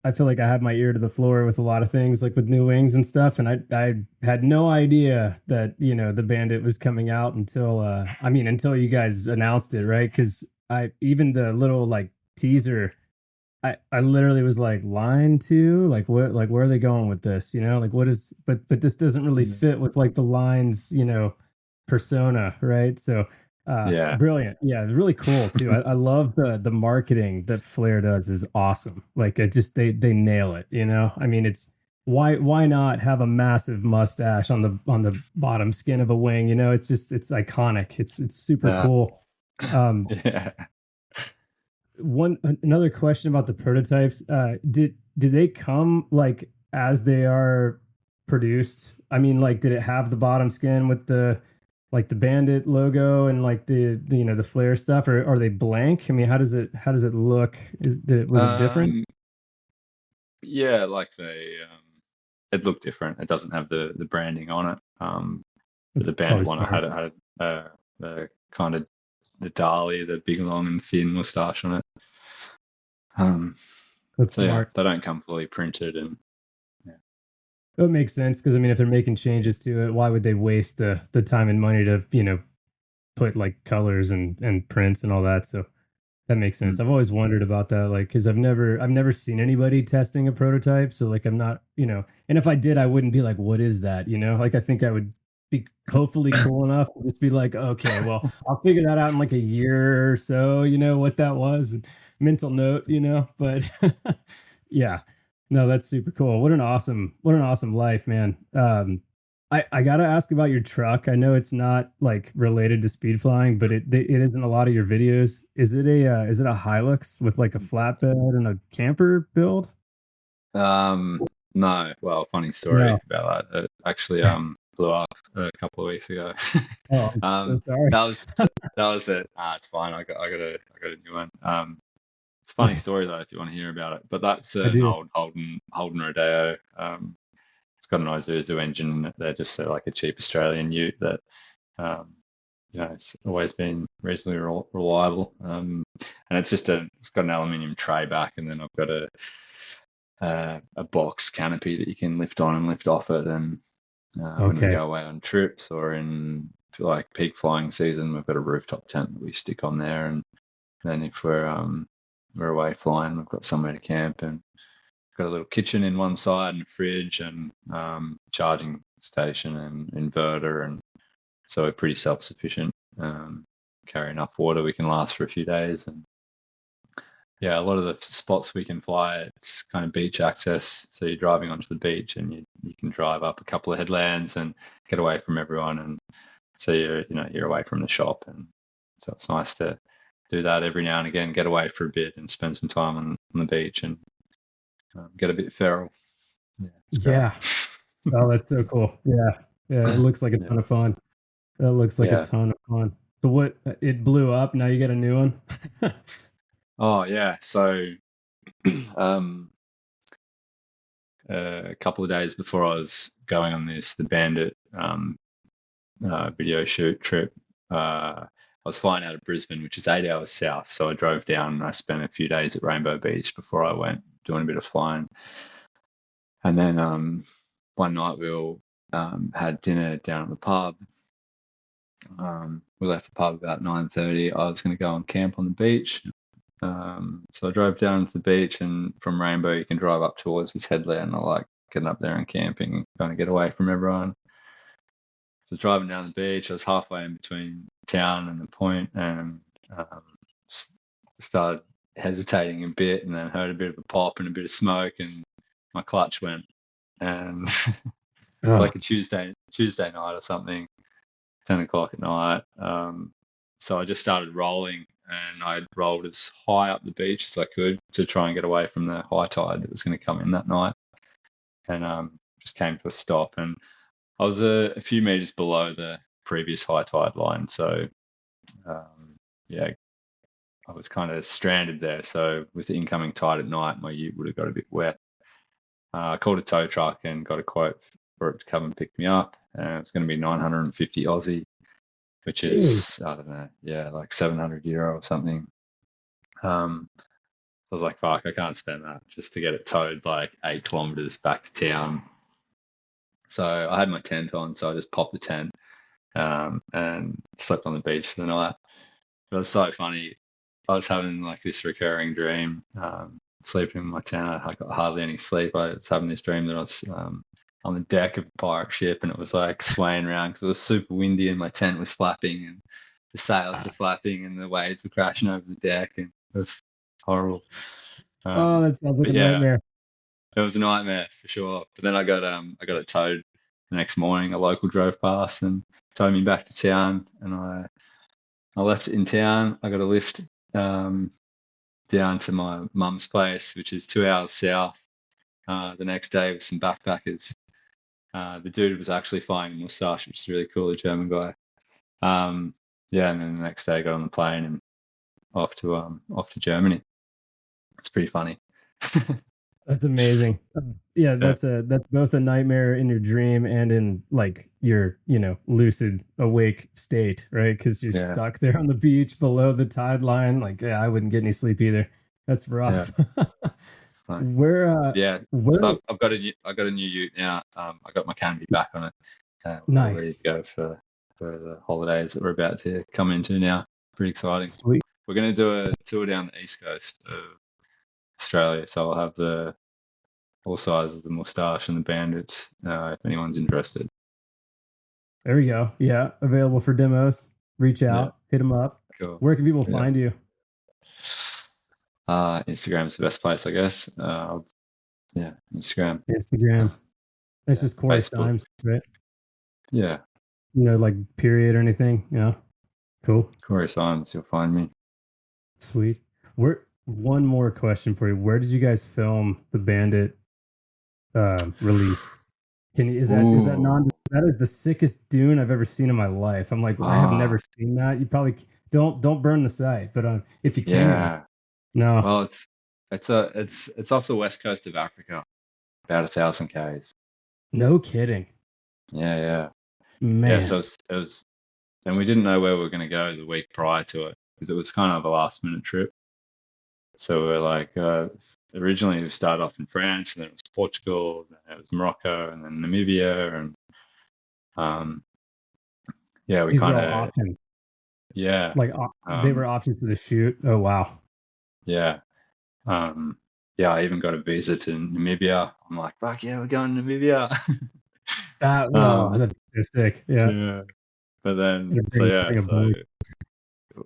I feel like I have my ear to the floor with a lot of things, like with new wings and stuff. And I had no idea that, the Bandit was coming out until you guys announced it, right? Because even the little like teaser I literally was like, line two, like what, like where are they going with this? You know, like what is, but this doesn't really Mm. fit with like the lines, you know, persona, right? So Yeah. brilliant. Yeah, it's really cool too. I love the marketing that Flair does is awesome. Like it just they nail it, you know? I mean, it's why not have a massive mustache on the bottom skin of a wing, you know? It's just it's iconic. It's super Uh, cool. Um yeah. one another question about the prototypes, did they come like as they are produced? I mean, like did it have the bottom skin with the like the Bandit logo and like the you know the flare stuff, or are they blank? I mean, how does it look? Was it different? Um, yeah, like it looked different. It doesn't have the branding on it. But That's the probably Bandit one, I smart. had kind of the Dali, the big long and thin moustache on it. Um, That's so yeah, smart. they don't come fully printed, and yeah. It makes sense because I mean, if they're making changes to it, why would they waste the time and money to you know put like colors and prints and all that? So that makes sense. Mm. I've always wondered about that, like, because I've never seen anybody testing a prototype. So like, I'm not, you know, and if I did, I wouldn't be like, what is that? You know, like I think I would be hopefully cool enough to just be like, okay, well, I'll figure that out in like a year or so. You know what that was, and mental note. You know, but yeah, no, that's super cool. What an awesome life, man. I gotta ask about your truck. I know it's not like related to speed flying, but it is in a lot of your videos. Is it a Hilux with like a flatbed and a camper build? No, well, funny story No. about that. It actually blew up a couple of weeks ago. Oh, I'm so sorry. That was it. It's fine. I got a new one. It's a funny Nice. story though, if you want to hear about it. But that's I an do. old Holden Rodeo. It's got an Isuzu engine. They're just like a cheap Australian Ute that, um, it's always been reasonably reliable. And it's got an aluminium tray back, and then I've got a box canopy that you can lift on and lift off it. And when we Okay. go away on trips or in like peak flying season, we've got a rooftop tent that we stick on there. And then if we're away flying, we've got somewhere to camp, and got a little kitchen in one side and a fridge and charging station and inverter, and so we're pretty self-sufficient. Carry enough water, we can last for a few days. And yeah, a lot of the spots we can fly, it's kind of beach access. So you're driving onto the beach, and you can drive up a couple of headlands and get away from everyone. And so you're away from the shop. And so it's nice to do that every now and again, get away for a bit and spend some time on the beach and get a bit feral. Yeah, it's great. Yeah. Oh, that's so cool. Yeah. Yeah. It looks like a Yeah. ton of fun. That looks like a Yeah. ton of fun. So what it blew up. Now you got a new one. Oh yeah. So um, a couple of days before I was going on the Bandit video shoot trip, I was flying out of Brisbane, which is 8 hours south. So I drove down and I spent a few days at Rainbow Beach before I went doing a bit of flying. And then one night we all had dinner down at the pub. We left the pub about 9:30. I was going to go and camp on the beach. So I drove down to the beach, and from Rainbow you can drive up towards this headland. I like getting up there and camping, trying to get away from everyone. So I was driving down the beach. I was halfway in between town and the point, and started hesitating a bit, and then heard a bit of a pop and a bit of smoke, and my clutch went. And it's Oh, like a Tuesday night or something, 10 o'clock at night. So I just started rolling, and I rolled as high up the beach as I could to try and get away from the high tide that was going to come in that night, and just came to a stop. And I was a few meters below the previous high tide line, so yeah, I was kind of stranded there. So with the incoming tide at night, my ute would have got a bit wet. I called a tow truck and got a quote for it to come and pick me up. It's going to be 950 Aussie, which geez. is, I don't know, yeah, like 700 euro or something. I was like, fuck, I can't spend that just to get it towed like 8 kilometers back to town. So I had my tent on, so I just popped the tent and slept on the beach for the night. It was so funny. I was having like this recurring dream. sleeping in my tent. I got hardly any sleep. I was having this dream that I was on the deck of a pirate ship, and it was like swaying around because it was super windy, and my tent was flapping, and the sails were flapping, and the waves were crashing over the deck, and it was horrible. Oh, that sounds like But a yeah, nightmare. it was a nightmare for sure. But then I got it towed the next morning. A local drove past and towed me back to town, and I left it in town. I got a lift down to my mum's place, which is 2 hours south. The next day with some backpackers. The dude was actually flying a Moustache, which is really cool, a German guy. Yeah, and then the next day I got on the plane and off to Germany. It's pretty funny. That's amazing. Yeah, Yeah, that's both a nightmare in your dream and in like your, lucid awake state, right? Because you're yeah, stuck there on the beach below the tide line. Like, yeah, I wouldn't get any sleep either. That's yeah. rough. It's funny. Where Yeah. where So I got a new ute now. I got my canopy back on it. We're all ready nice. to go for the holidays that we're about to come into now. Pretty exciting. Sweet. We're going to do a tour down the east coast of Australia, so I'll have all sizes, the Moustache and the Bandits, if anyone's interested. There we go. Yeah, available for demos. Reach Yeah, out, hit them up. cool. Where can people Yeah. find you? Instagram's the best place, I guess. Yeah, Instagram. Instagram. It's Yeah, just Corey Facebook. Symes, right? Yeah, Like period or anything. Yeah. Cool. Corey Symes, you'll find me. Sweet. One more question for you. Where did you guys film the Bandit release? Is that Ooh, that is the sickest dune I've ever seen in my life. I'm like, I have never seen that. You probably don't burn the site, but if you can, yeah. no, Well, it's off the west coast of Africa, about 1,000 k's. no kidding, Yeah. man. So and we didn't know where we were going to go the week prior to it because it was kind of a last minute trip. So we're like, originally we started off in France, and then it was Portugal, then it was Morocco, and then Namibia, and yeah, we These were kind all of options. yeah, Like they were options for the shoot. Oh wow. yeah, yeah. I even got a visa to Namibia. I'm like, fuck yeah, we're going to Namibia. That's so sick. Yeah. Yeah, but then Bring a so boy.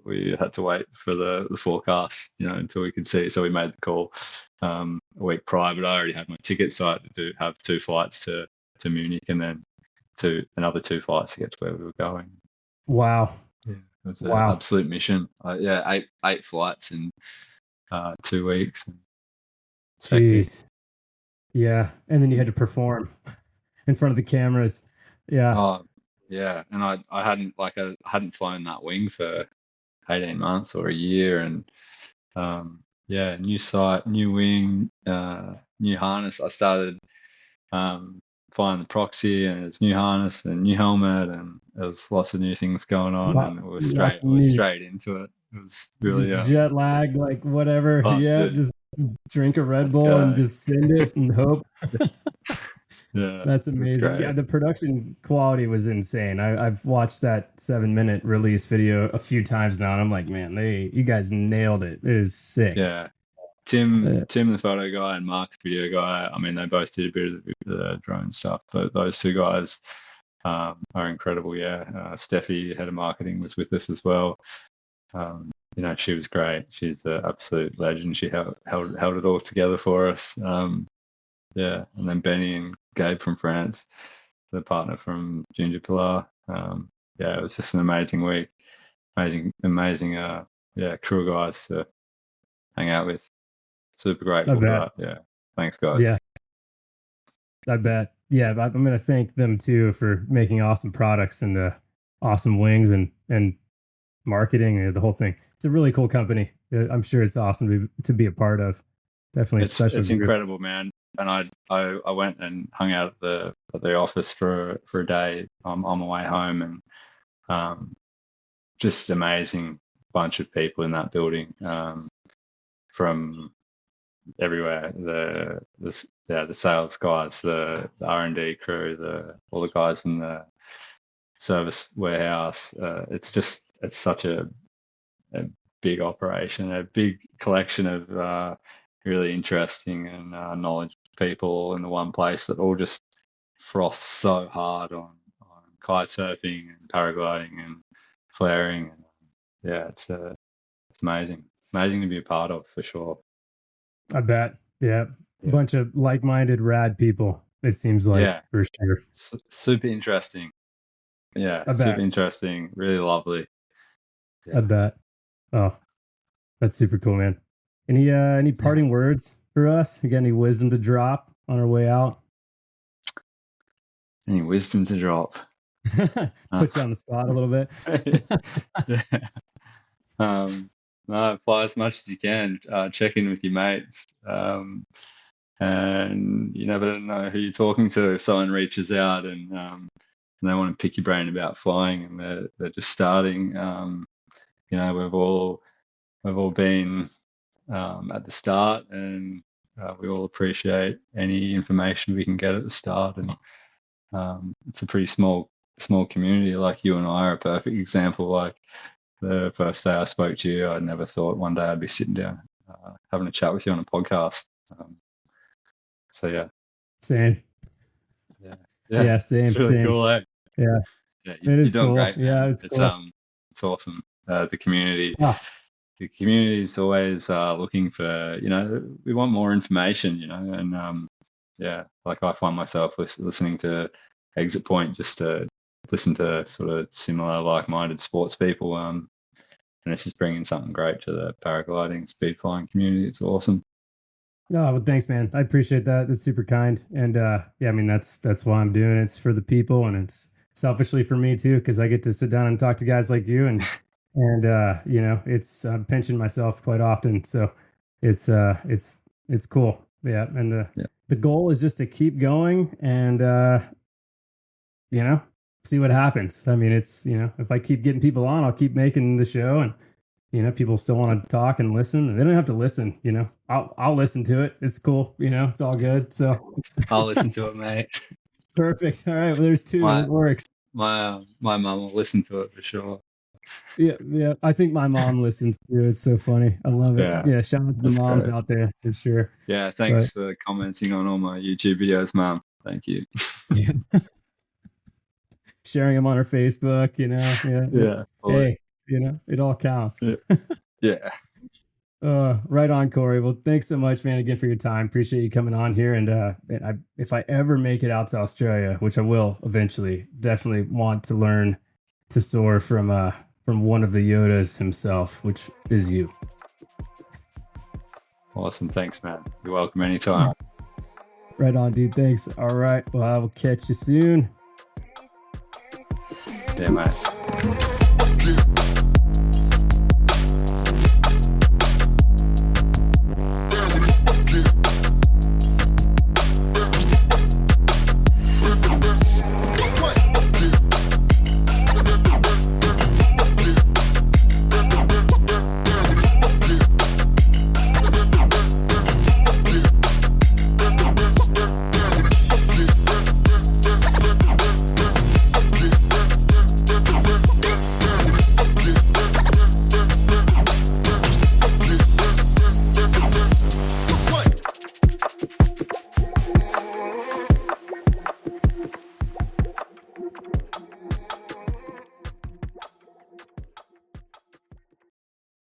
we had to wait for the forecast, until we could see. So we made the call a week prior, but I already had my ticket, so I had to have 2 flights to Munich, and then another 2 flights to get to where we were going. Wow. Yeah, it was an absolute mission. Yeah, eight flights in 2 weeks. Jeez. Yeah, and then you had to perform in front of the cameras. Yeah. Oh, yeah, and I hadn't flown that wing for 18 months or a year, and yeah, new site, new wing, new harness. I started flying the proxy, and it's new harness and new helmet, and there was lots of new things going on, and Lots of we were neat. straight into it. It was really Just jet lag, like whatever. oh, Yeah, dude, just drink a Red let's Bull and go. just send it and hope. Yeah, That's it was amazing. great. Yeah, the production quality was insane. I've watched that 7-minute release video a few times now, and I'm like, man, you guys nailed it. It is sick. Yeah. Tim, the photo guy, and Mark, the video guy. I mean, they both did a bit of the drone stuff, but those 2 guys are incredible. Yeah, Steffi, head of marketing, was with us as well. She was great. She's the absolute legend. She held it all together for us. Yeah, and then Benny and Gabe from France, the partner from Ginger Pilar. Yeah, it was just an amazing week. Amazing. Yeah, crew guys to hang out with. Super grateful for that. Yeah, thanks, guys. Yeah, I bet. Yeah, I'm going to thank them too for making awesome products and awesome wings and marketing and the whole thing. It's a really cool company. I'm sure it's awesome to be a part of. Definitely special. It's incredible, man. And I went and hung out at the office for a day on my way home, and just amazing bunch of people in that building, from everywhere. The sales guys, the R&D crew, all the guys in the service warehouse. It's such a big operation, a big collection of really interesting and knowledgeable people in the one place that all just froth so hard on kite surfing and paragliding and flaring. And yeah, it's amazing to be a part of, for sure. I bet. Yeah. Yeah. Bunch of like-minded rad people, it seems like. Yeah. For sure. Super interesting. Yeah, I bet. super interesting. Really lovely. Yeah. I bet. Oh, that's super cool, man. Any parting words for us? You got any wisdom to drop on our way out? Any wisdom to drop? Put you on the spot a little bit. Yeah. No, fly as much as you can. Check in with your mates. And you never know who you're talking to. If someone reaches out and they want to pick your brain about flying and they're just starting, you know, we've all been at the start, and we all appreciate any information we can get at the start. And it's a pretty small community. Like you and I are a perfect example. Like the first day I spoke to you, I never thought one day I'd be sitting down having a chat with you on a podcast. So yeah. Same. Yeah, same. It's really same. cool, eh? Yeah. You're doing cool. great, man. Yeah, it's cool. It's awesome. The community. Ah. The community is always looking for, you know, we want more information, you know, and yeah, like I find myself listening to Exit Point just to listen to sort of similar, like-minded sports people, and it's just bringing something great to the paragliding, speed flying community. It's awesome. Oh, well, thanks, man. I appreciate that. That's super kind. And yeah, I mean, that's why I'm doing it. It's for the people, and it's selfishly for me too, because I get to sit down and talk to guys like you, and you know, I'm pinching myself quite often. So it's cool. Yeah. And the goal is just to keep going and you know, see what happens. I mean, it's, you know, if I keep getting people on, I'll keep making the show, and you know, people still want to talk and listen. They don't have to listen, you know. I'll listen to it. It's cool, you know. It's all good. So I'll listen to it, mate. Perfect. All right. Well, there's two. It works. My mum will listen to it for sure. Yeah. I think my mom listens to it. It's so funny. I love it. Yeah. Shout out to the moms out there for sure. Yeah. Thanks for commenting on all my YouTube videos, Mum. Thank you. Sharing them on our Facebook, you know. Yeah. Hey, you know, it all counts. Yeah. Right on, Corey. Well, thanks so much, man, again for your time. Appreciate you coming on here. And if I ever make it out to Australia, which I will eventually, definitely want to learn to soar from one of the Yodas himself, which is you. Awesome. Thanks, man. You're welcome anytime. Right on, dude. Thanks. All right. Well, I will catch you soon. Yeah, mate.